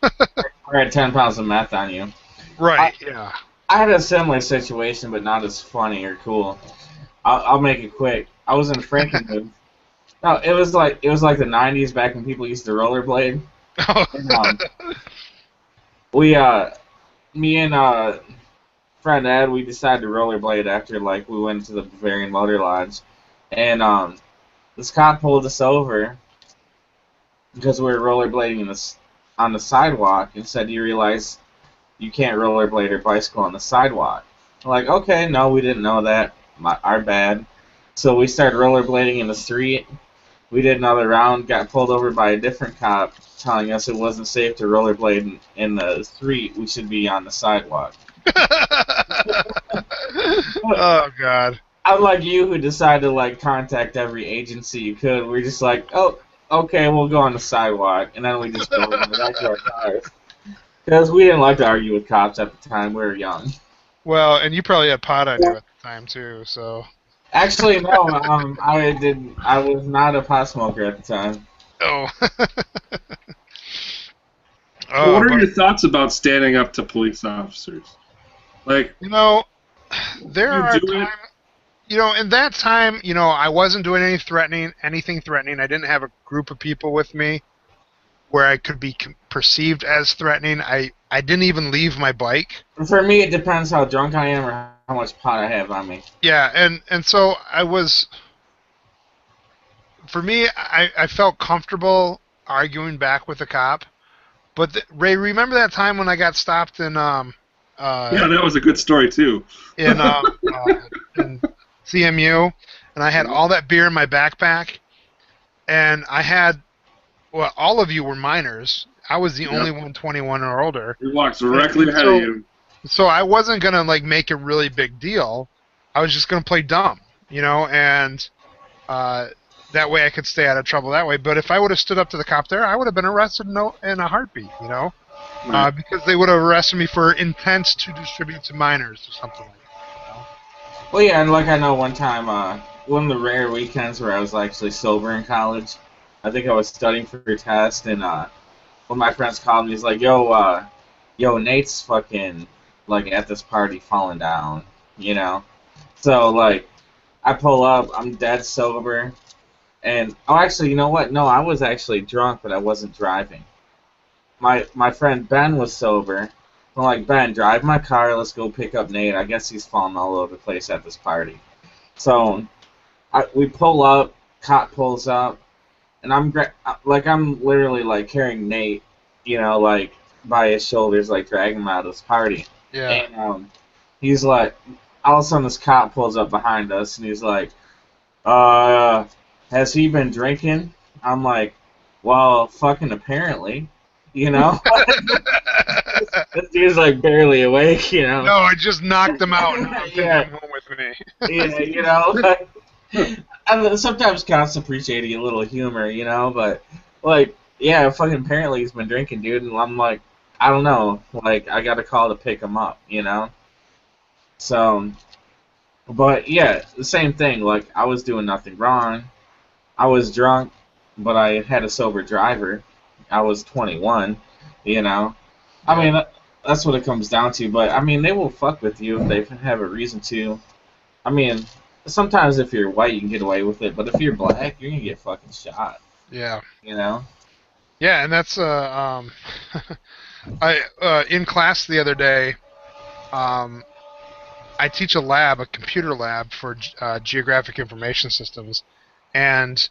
I had 10 pounds of meth on you. right, yeah. I had a similar situation, but not as funny or cool. I'll make it quick. I was in Frankenmuth. No, it was like the '90s back when people used to rollerblade. And, me and friend Ed, we decided to rollerblade after we went to the Bavarian Motor Lodge, and this cop pulled us over because we were rollerblading on the sidewalk and said, "You realize you can't rollerblade or bicycle on the sidewalk?" I'm like, okay, no, we didn't know that. Our bad. So we started rollerblading in the street. We did another round, got pulled over by a different cop telling us it wasn't safe to rollerblade in the street. We should be on the sidewalk. Oh God. Unlike you, who decided to contact every agency you could, we're just like, oh, okay, we'll go on the sidewalk, and then we just go back to our cars. Because we didn't like to argue with cops at the time. We were young. Well, and you probably had pot on you at the time too, so. Actually, no. I didn't. I was not a pot smoker at the time. Oh. What are your thoughts about standing up to police officers? There are times, in that time, I wasn't doing anything threatening. I didn't have a group of people with me where I could be perceived as threatening. I didn't even leave my bike. For me, it depends how drunk I am or how much pot I have on me. Yeah, and so I was. For me, I felt comfortable arguing back with the cop. But Ray, remember that time when I got stopped in yeah, that was a good story too. in CMU, and I had all that beer in my backpack, and I had, well, all of you were minors. I was the only one 21 or older. He walked directly ahead of you. So I wasn't gonna make a really big deal. I was just gonna play dumb, and that way I could stay out of trouble that way. But if I would have stood up to the cop there, I would have been arrested in a heartbeat, Right. because they would have arrested me for intent to distribute to minors or something like that. Well, yeah, and I know one time, one of the rare weekends where I was actually sober in college, I think I was studying for a test, and one of my friends called me. He's like, yo, Nate's fucking, at this party falling down, So, I pull up, I'm dead sober, and, actually, you know what? No, I was actually drunk, but I wasn't driving. My friend Ben was sober. I'm like, Ben, drive my car, let's go pick up Nate. I guess he's falling all over the place at this party. So, we pull up, cop pulls up, and I'm literally, carrying Nate, by his shoulders, dragging him out of this party. Yeah. And, he's like, all of a sudden this cop pulls up behind us, and he's like, has he been drinking? I'm like, well, fucking apparently, This dude's barely awake, No, I just knocked him out and I'm Yeah. home with me. Yeah, I sometimes cops appreciate a little humor, but, yeah, fucking apparently he's been drinking, dude, and I'm like, I don't know, I got a call to pick him up, So, but, yeah, the same thing, I was doing nothing wrong. I was drunk, but I had a sober driver. I was 21, I mean, that's what it comes down to. But, I mean, they will fuck with you if they have a reason to. I mean, sometimes if you're white, you can get away with it. But if you're black, you're going to get fucking shot. Yeah. Yeah, and that's I in class the other day, I teach a computer lab for geographic information systems, and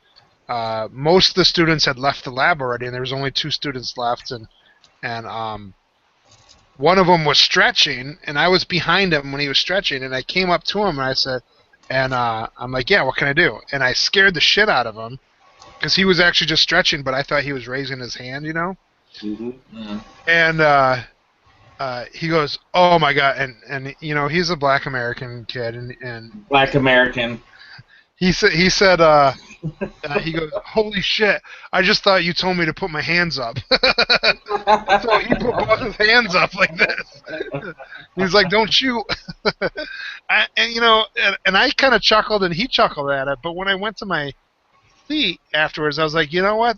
most of the students had left the lab already, and there was only 2 students left, and one of them was stretching, and I was behind him when he was stretching, and I came up to him and I said, I'm like, yeah, what can I do? And I scared the shit out of him because he was actually just stretching, but I thought he was raising his hand, Mm-hmm. And he goes, oh my God, and he's a black American kid, and Black American. he goes, "Holy shit! I just thought you told me to put my hands up." So he put both his hands up like this. He's like, "Don't shoot." And I kind of chuckled, and he chuckled at it. But when I went to my seat afterwards, I was like, you know what?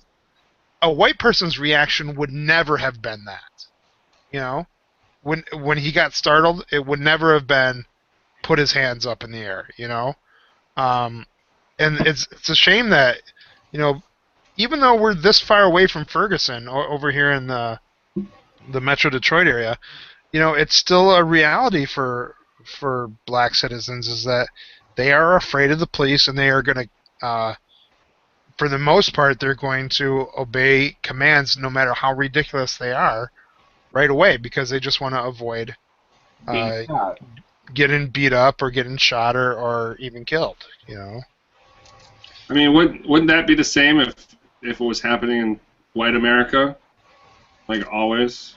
A white person's reaction would never have been that. You know, when he got startled, it would never have been put his hands up in the air. And it's a shame that, even though we're this far away from Ferguson over here in the Metro Detroit area, it's still a reality for black citizens is that they are afraid of the police, and they are going to, for the most part, they're going to obey commands no matter how ridiculous they are right away because they just want to avoid getting beat up or getting shot or even killed, I mean, wouldn't that be the same if it was happening in white America, like always?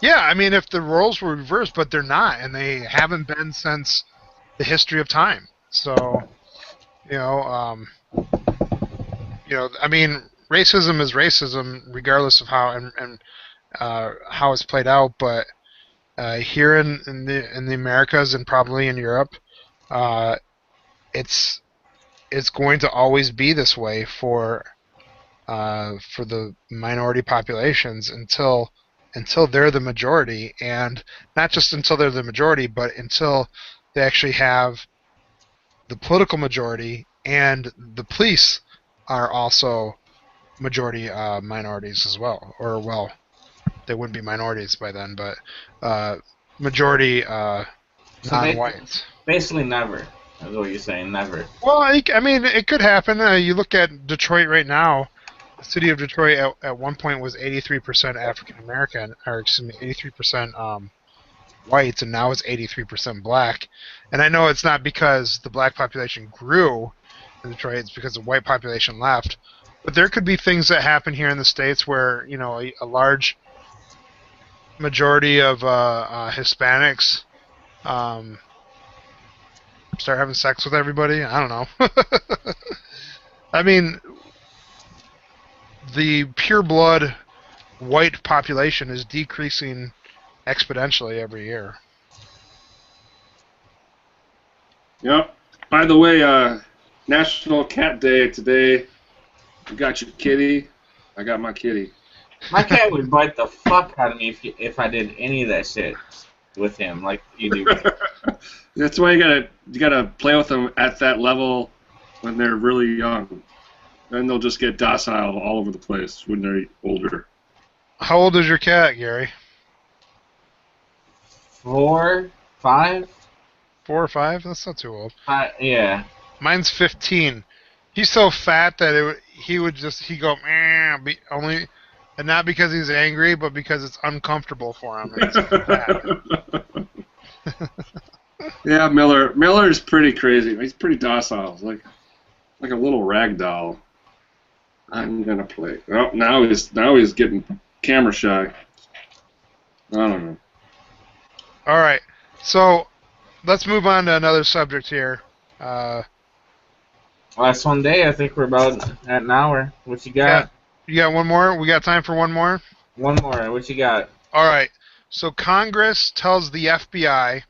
Yeah, I mean, if the roles were reversed, but they're not, and they haven't been since the history of time. So, I mean, racism is racism, regardless of how and how it's played out. But here in the Americas and probably in Europe, it's going to always be this way for the minority populations until they're the majority, and not just until they're the majority, but until they actually have the political majority and the police are also majority minorities as well. Or, well, they wouldn't be minorities by then, but majority non-whites. Basically never. That's what you're saying, never. Well, I mean, it could happen. You look at Detroit right now. The city of Detroit at one point was 83% African American, or excuse me, 83% whites, and now it's 83% black. And I know it's not because the black population grew in Detroit; it's because the white population left. But there could be things that happen here in the States where a large majority of Hispanics start having sex with everybody. I don't know. I mean, the pure blood white population is decreasing exponentially every year. Yep. By the way, National Cat Day today. You got your kitty. I got my kitty. My cat would bite the fuck out of me if I did any of that shit with him, like you do. That's why you gotta play with them at that level when they're really young. Then they'll just get docile all over the place when they're older. How old is your cat, Gary? 4, 5. 4 or 5? That's not too old. Yeah. Mine's 15. He's so fat that he'd go meh, only, and not because he's angry, but because it's uncomfortable for him. It's fat. Yeah, Miller's pretty crazy. He's pretty docile. He's like a little rag doll. I'm gonna play. Oh, now he's getting camera shy. I don't know. All right, so let's move on to another subject here. Last one day, I think we're about at an hour. What you got? Yeah. You got one more? We got time for one more? One more. What you got? All right. So Congress tells the FBI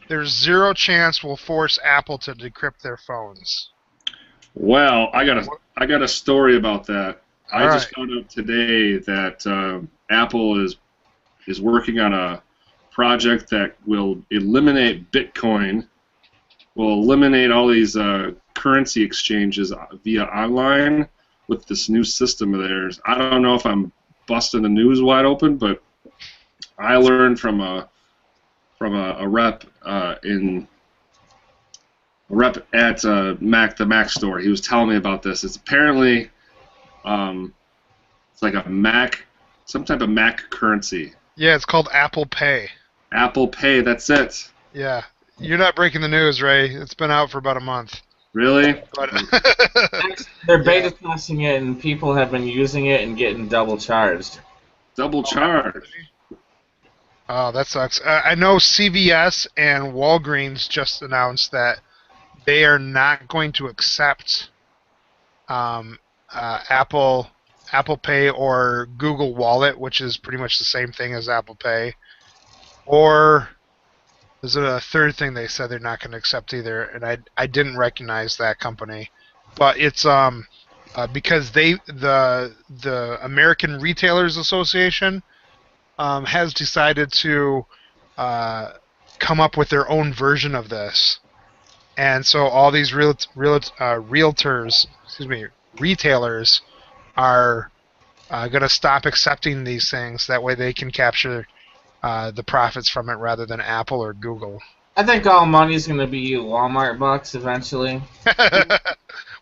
there's zero chance we'll force Apple to decrypt their phones. Well, I got a story about that. I All just right. found out today that Apple is working on a project that will eliminate Bitcoin, will eliminate all these currency exchanges via online with this new system of theirs. I don't know if I'm busting the news wide open, but I learned from a rep at the Mac store. He was telling me about this. It's apparently it's like a Mac, some type of Mac currency. Yeah, it's called Apple Pay. Apple Pay, that's it. Yeah. You're not breaking the news, Ray. It's been out for about a month. Really? But They're beta testing it, and people have been using it and getting double charged. Double charge. Oh, that sucks. I know CVS and Walgreens just announced that they are not going to accept Apple Pay or Google Wallet, which is pretty much the same thing as Apple Pay. Or is it a third thing they said they're not going to accept either? And I didn't recognize that company, but it's because the American Retailers Association has decided to come up with their own version of this, and so all these retailers are going to stop accepting these things. That way, they can capture the profits from it rather than Apple or Google. I think all money's going to be Walmart bucks eventually.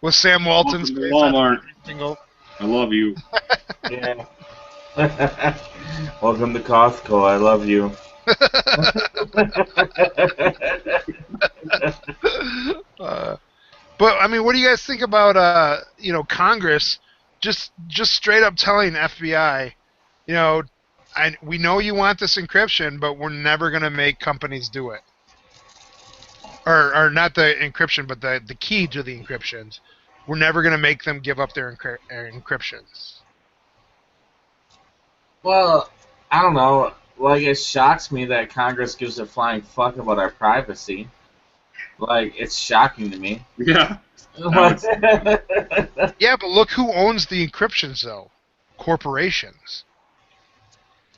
With Sam Walton's Welcome to Walmart. single. I love you. Yeah. Welcome to Costco. I love you. But I mean, what do you guys think about Congress just straight up telling FBI, we know you want this encryption, but we're never going to make companies do it. Or not the encryption, but the key to the encryptions. We're never going to make them give up their encryptions. Well, I don't know. Like, it shocks me that Congress gives a flying fuck about our privacy. Like, it's shocking to me. Yeah. Yeah, but look who owns the encryptions, though. Corporations.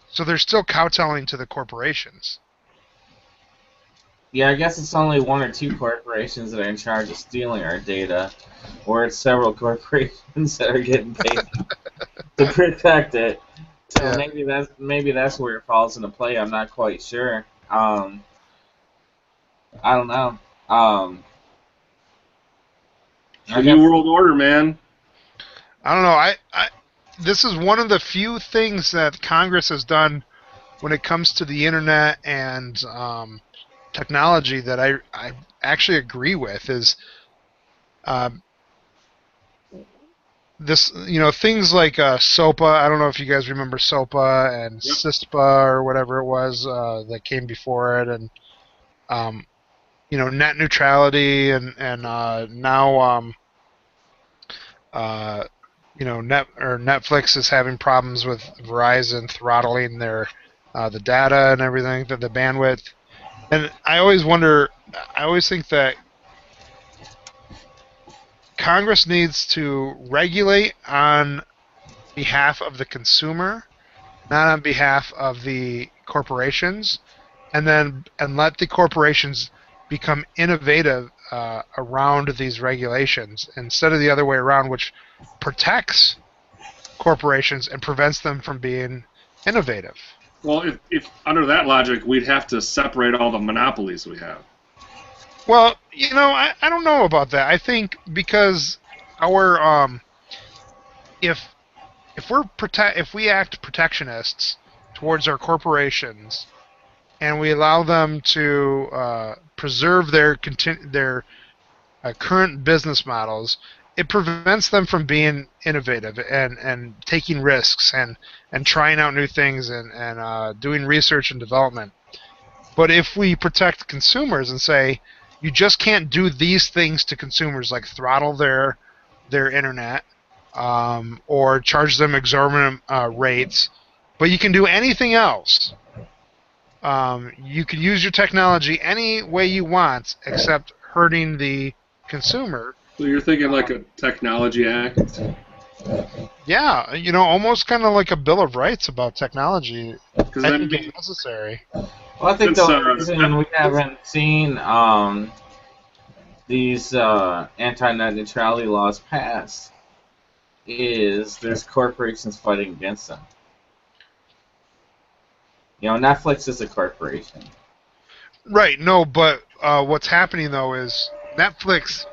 So they're still kowtowing to the corporations. Yeah, I guess it's only one or two corporations that are in charge of stealing our data, or it's several corporations that are getting paid to protect it. So Yeah. maybe that's where it falls into play. I'm not quite sure. I don't know. The New World Order, man. I don't know. This is one of the few things that Congress has done when it comes to the internet and technology that I actually agree with is this, things like SOPA. I don't know if you guys remember SOPA and Yep. CISPA or whatever it was that came before it, and net neutrality, and now Netflix is having problems with Verizon throttling their the data and everything, the bandwidth. And I always think that Congress needs to regulate on behalf of the consumer, not on behalf of the corporations, and let the corporations become innovative around these regulations instead of the other way around, which protects corporations and prevents them from being innovative. Well, if under that logic, we'd have to separate all the monopolies we have. Well, I don't know about that. I think because our if we act protectionists towards our corporations and we allow them to preserve their current business models, it prevents them from being innovative and taking risks and trying out new things and doing research and development. But if we protect consumers and say, you just can't do these things to consumers, like throttle their internet or charge them exorbitant rates, but you can do anything else. You can use your technology any way you want except hurting the consumer. So you're thinking like a technology act? Yeah, almost kind of like a Bill of Rights about technology. I think it's necessary. Well, I think the reason we haven't seen these anti-net neutrality laws passed is there's corporations fighting against them. Netflix is a corporation. Right, no, but what's happening, though, is Netflix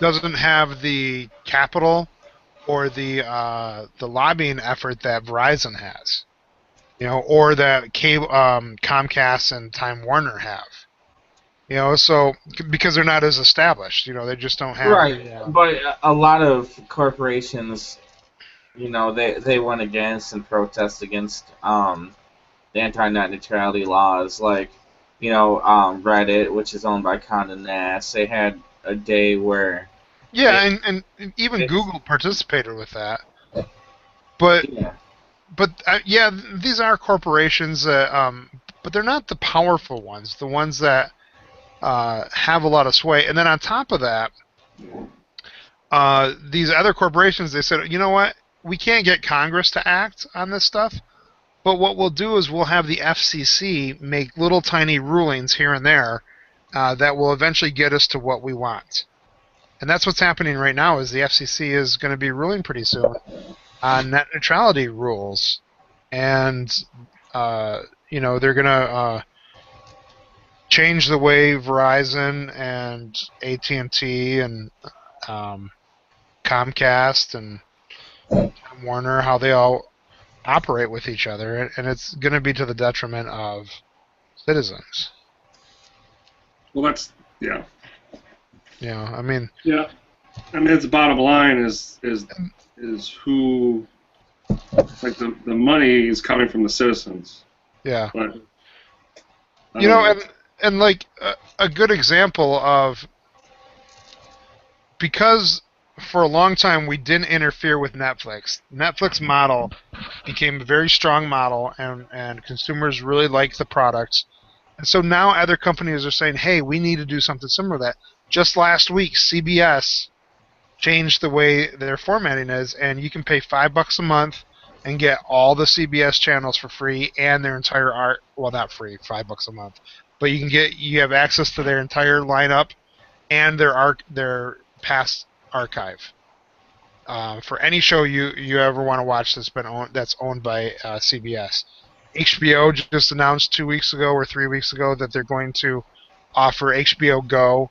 doesn't have the capital or the lobbying effort that Verizon has. Or that Comcast and Time Warner have. So because they're not as established, they just don't have. Right, but a lot of corporations, they went against and protest against the anti-net neutrality laws, like Reddit, which is owned by Condé Nast. They had a day where. Yeah, and even it's- Google participated with that. But Yeah. yeah, these are corporations that, but they're not the powerful ones. The ones that have a lot of sway. And then on top of that, these other corporations, they said, you know what? We can't get Congress to act on this stuff. But what we'll do is we'll have the FCC make little tiny rulings here and there that will eventually get us to what we want. And that's what's happening right now. Is the FCC is going to be ruling pretty soon on net neutrality rules, and they're going to change the way Verizon and AT&T and Comcast and Time Warner, how they all operate with each other, and it's going to be to the detriment of citizens. Well, that's yeah. I mean, Yeah, I mean, it's the bottom line is who, like the money is coming from the citizens. yeah. But And like a good example of, because for a long time we didn't interfere with Netflix. Netflix model became a very strong model, and consumers really like the products. And so now other companies are saying, hey, we need to do something similar to that. Just last week, CBS changed the way their formatting is, and you can pay $5 a month and get all the CBS channels for free and their entire well, not free, $5 a month, but you have access to their entire lineup and their past archive. For any show you ever want to watch that's owned by CBS. HBO just announced 2 weeks ago or 3 weeks ago that they're going to offer HBO Go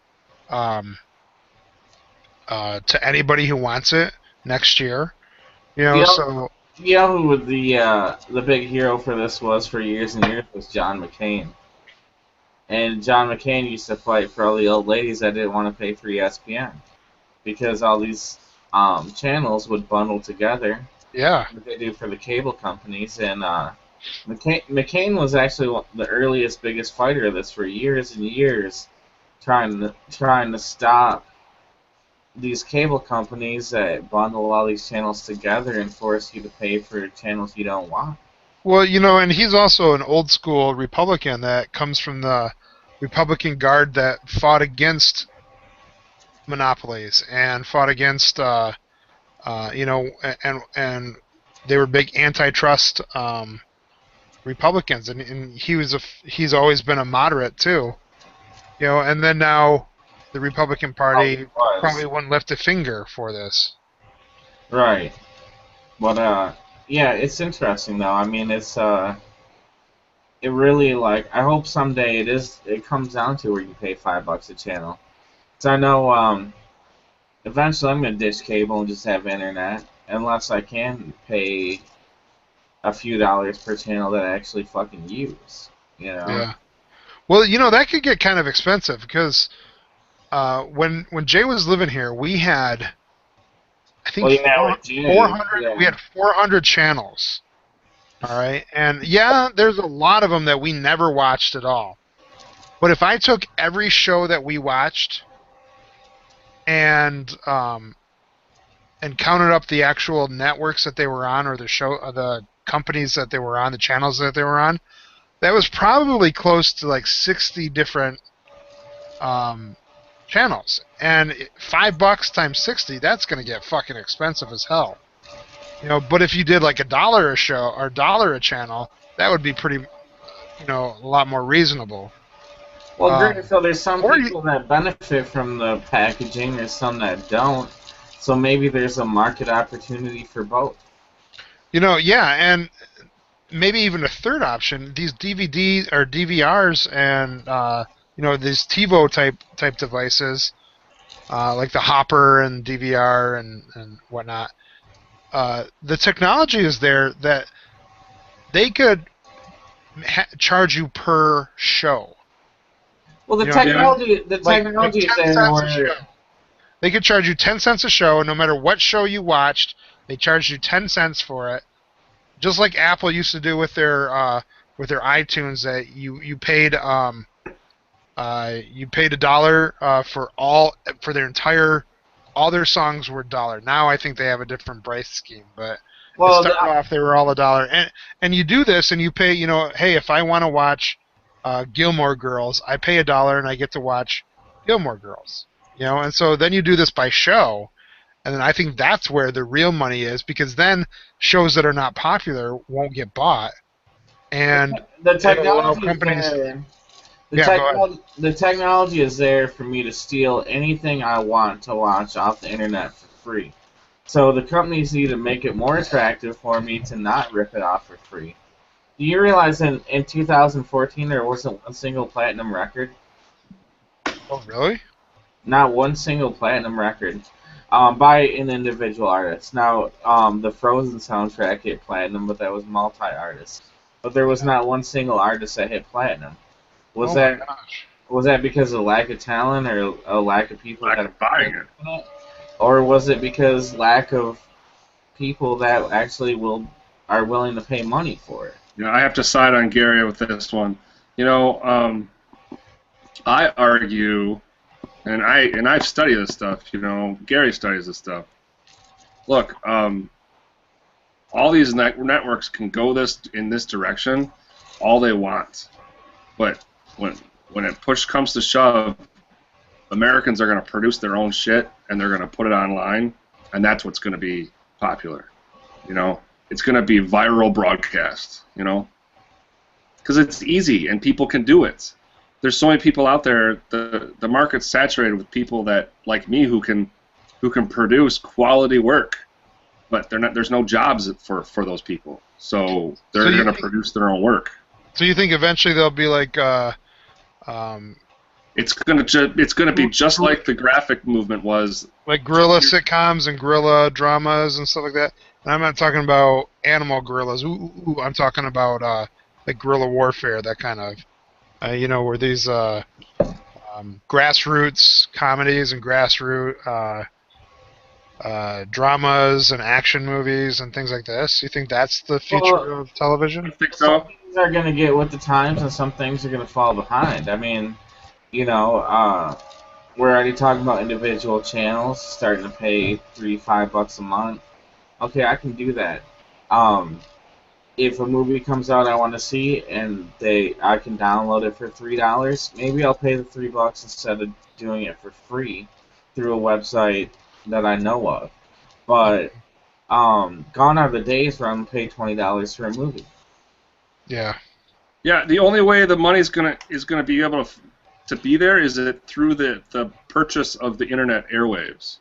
to anybody who wants it next year. So You know who the big hero for this was for years and years was John McCain. And John McCain used to fight for all the old ladies that didn't want to pay for ESPN because all these channels would bundle together. Yeah. What they do for the cable companies, and McCain was actually the earliest, biggest fighter of this for years and years, trying to stop these cable companies that bundle all these channels together and force you to pay for channels you don't want. Well, and he's also an old school Republican that comes from the Republican Guard that fought against monopolies and fought against, and they were big antitrust Republicans, and he's always been a moderate too, and then now the Republican Party probably wouldn't lift a finger for this. Right. But yeah, it's interesting though. I mean, it's it really, like, I hope someday it comes down to where you pay $5 a channel. So I know eventually I'm gonna ditch cable and just have internet, unless I can pay a few dollars per channel that I actually fucking use. Yeah. Well, that could get kind of expensive because when Jay was living here, we had, I think, 400. Yeah. We had 400 channels. All right, and yeah, there's a lot of them that we never watched at all. But if I took every show that we watched and counted up the actual networks that they were on, or the companies that they were on, the channels that they were on, that was probably close to like 60 different channels. And $5 times 60, that's going to get fucking expensive as hell. But if you did like $1 a show or $1 a channel, that would be pretty, a lot more reasonable. Well, great. So there's some people that benefit from the packaging, there's some that don't. So maybe there's a market opportunity for both. Yeah, and maybe even a third option. These DVDs or DVRs and these TiVo type devices, like the Hopper and DVR and whatnot. The technology is there that they could charge you per show. Well, the technology is there where they could charge you 10 cents a show, and no matter what show you watched, they charge you 10 cents for it. Just like Apple used to do with their iTunes, that you paid You paid $1 for their entire, all their songs were $1. Now I think they have a different price scheme, but it Well, started off they were all $1. And you do this and you pay, hey, if I want to watch Gilmore Girls, I pay $1 and I get to watch Gilmore Girls. And so then you do this by show, and then I think that's where the real money is, because then shows that are not popular won't get bought, and the it'll allow technology companies. is there. Go ahead. The technology is there for me to steal anything I want to watch off the internet for free. So the companies need to make it more attractive for me to not rip it off for free. Do you realize in 2014 there wasn't one single platinum record? Oh, really? Not one single platinum record by an individual artist. Now, the Frozen soundtrack hit platinum, but that was multi-artist. But there was not one single artist that hit platinum. Was that because of lack of talent or a lack of people that are buying it? Or was it because lack of people that actually are willing to pay money for it? I have to side on Gary with this one. I argue, and I've studied this stuff. Gary studies this stuff. Look, all these networks can go in this direction all they want, but when it push comes to shove, Americans are going to produce their own shit and they're going to put it online, and that's what's going to be popular. It's going to be viral broadcast. Because it's easy and people can do it. There's so many people out there. The market's saturated with people that like me who can produce quality work, but there's no jobs for those people. So they're going to produce their own work. So you think eventually they'll be like it's gonna be just like the graphic movement was, like guerrilla sitcoms and guerrilla dramas and stuff like that. And I'm not talking about animal gorillas. I'm talking about like guerrilla warfare, that kind of where these grassroots comedies and grassroots dramas and action movies and things like this. You think that's the future of television? I think so. Some things are going to get with the times, and some things are going to fall behind. I mean, we're already talking about individual channels starting to pay $3-5 a month. Okay, I can do that. If a movie comes out I want to see and I can download it for $3, maybe I'll pay the $3 instead of doing it for free through a website that I know of. But gone are the days where I'm gonna pay $20 for a movie. Yeah. Yeah. The only way the money's gonna be able to be there is through the purchase of the internet airwaves.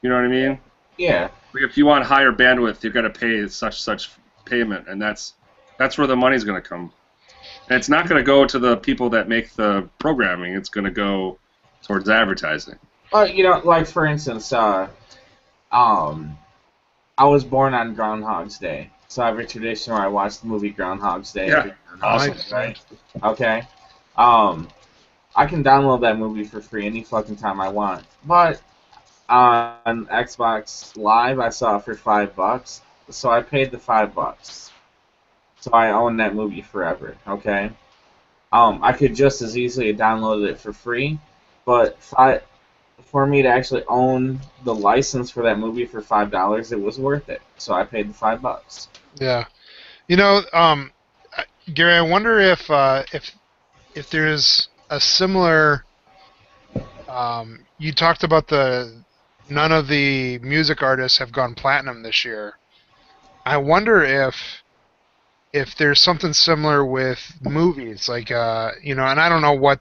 You know what I mean? Yeah. Like if you want higher bandwidth, you've got to pay such payment, and that's where the money's going to come. And it's not going to go to the people that make the programming. It's going to go towards advertising. Well, like for instance, I was born on Groundhog's Day, so I have a tradition where I watch the movie Groundhog's Day. Yeah, awesome. Right? Okay. I can download that movie for free any fucking time I want, but on Xbox Live I saw it for $5, so I paid the $5. So I own that movie forever. Okay. I could just as easily have downloaded it for free, but for me to actually own the license for that movie for $5, it was worth it. So I paid the $5. Yeah. Gary, I wonder if there's a similar. You talked about none of the music artists have gone platinum this year. I wonder if there's something similar with movies, like and I don't know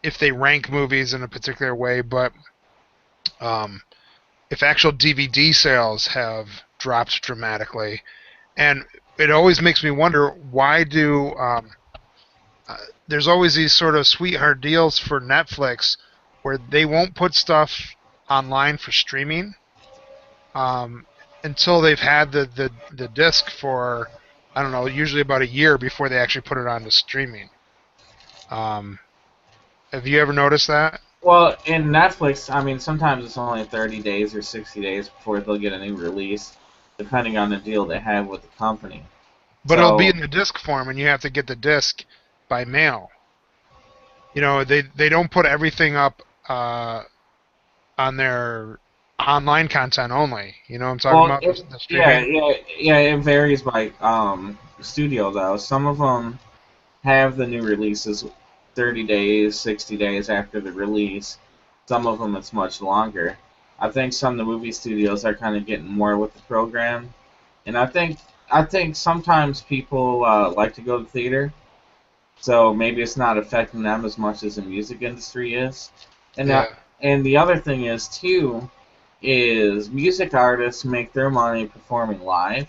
if they rank movies in a particular way, but if actual DVD sales have dropped dramatically, and it always makes me wonder why do there's always these sort of sweetheart deals for Netflix where they won't put stuff online for streaming until they've had the disc for, I don't know, usually about a year before they actually put it onto streaming. Have you ever noticed that? Well, in Netflix, I mean, sometimes it's only 30 days or 60 days before they'll get a new release, depending on the deal they have with the company. But it'll be in the disc form, and you have to get the disc by mail. they don't put everything up on their online content only. You know what I'm talking Well, about? The yeah, streaming. yeah. It varies by studio though. Some of them have the new releases 30 days, 60 days after the release. Some of them it's much longer. I think some of the movie studios are kind of getting more with the program, and I think sometimes people like to go to the theater, so maybe it's not affecting them as much as the music industry is. And Yeah. and the other thing is too is music artists make their money performing live,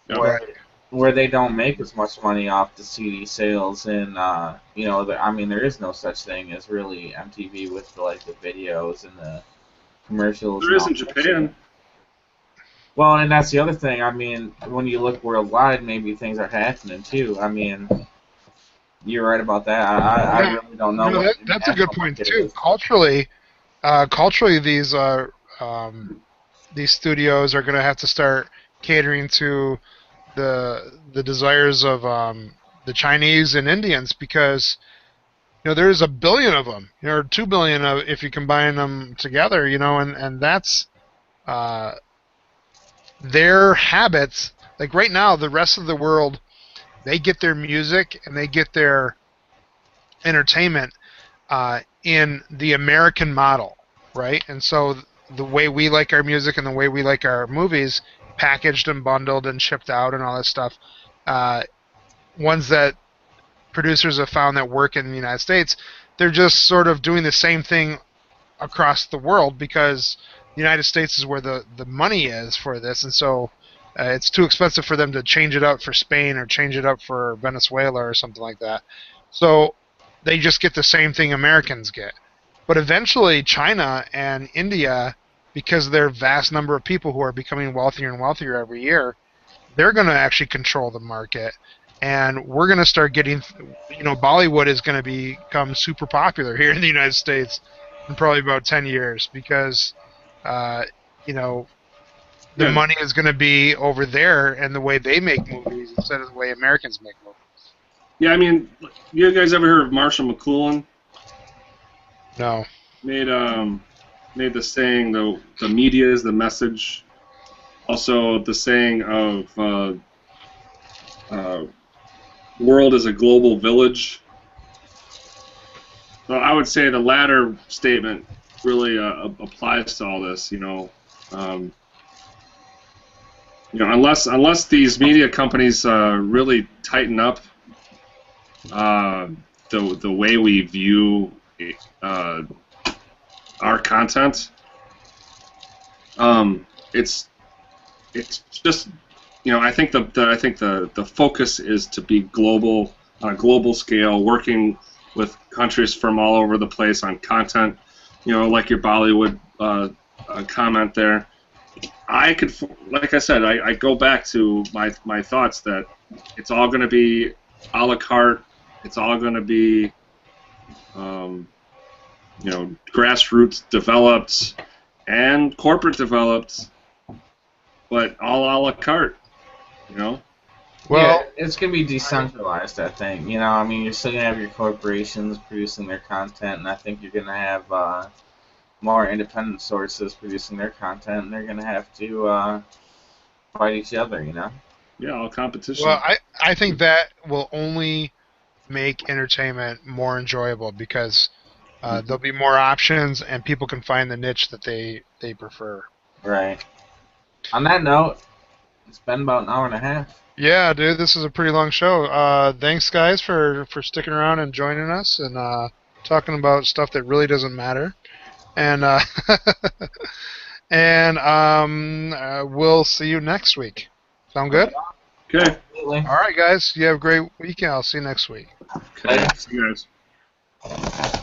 Yep. where Right. where they don't make as much money off the CD sales, and I mean, there is no such thing as really MTV with the videos and the commercials There and is all in that shit. Japan. Well, and that's the other thing. I mean, when you look worldwide, maybe things are happening too. I mean, you're right about that. I Yeah. really don't know what the That's a good international point market too. is. Culturally, these studios are going to have to start catering to the desires of the Chinese and Indians because there's a billion of them, or 2 billion if you combine them together, and that's uh, their habits. Like right now, the rest of the world, they get their music and they get their entertainment in the American model, right? And so the way we like our music and the way we like our movies, packaged and bundled and shipped out and all this stuff, uh, ones that producers have found that work in the United States, they're just sort of doing the same thing across the world because the United States is where the money is for this, and so it's too expensive for them to change it up for Spain or change it up for Venezuela or something like that. So they just get the same thing Americans get. But eventually, China and India, because of their vast number of people who are becoming wealthier and wealthier every year, they're going to actually control the market. And we're going to start getting, Bollywood is going to become super popular here in the United States in probably about 10 years because, uh, you know, the Yeah. money is going to be over there and the way they make movies instead of the way Americans make movies. Yeah, I mean, you guys ever heard of Marshall McLuhan? No. Made the saying the media is the message. Also, the saying of world is a global village. So I would say the latter statement really applies to all this. Unless these media companies really tighten up the way we view uh, our content, it's just I think the focus is to be global on a global scale, working with countries from all over the place on content. Like your Bollywood comment there. Like I said, I go back to my thoughts that it's all going to be a la carte. It's all going to be grassroots developed and corporate developed, but all a la carte. Well, Yeah, it's gonna be decentralized. I think. I mean, you're still gonna have your corporations producing their content, and I think you're gonna have more independent sources producing their content, and they're gonna have to fight each other. Yeah, all competition. well, I think that will only make entertainment more enjoyable because there'll be more options and people can find the niche that they prefer. Right. On that note, it's been about an hour and a half. Yeah, dude, this is a pretty long show. Thanks, guys, for sticking around and joining us and talking about stuff that really doesn't matter. And we'll see you next week. Sound good? Okay. Absolutely. All right, guys. You have a great weekend. I'll see you next week. Okay. See you guys.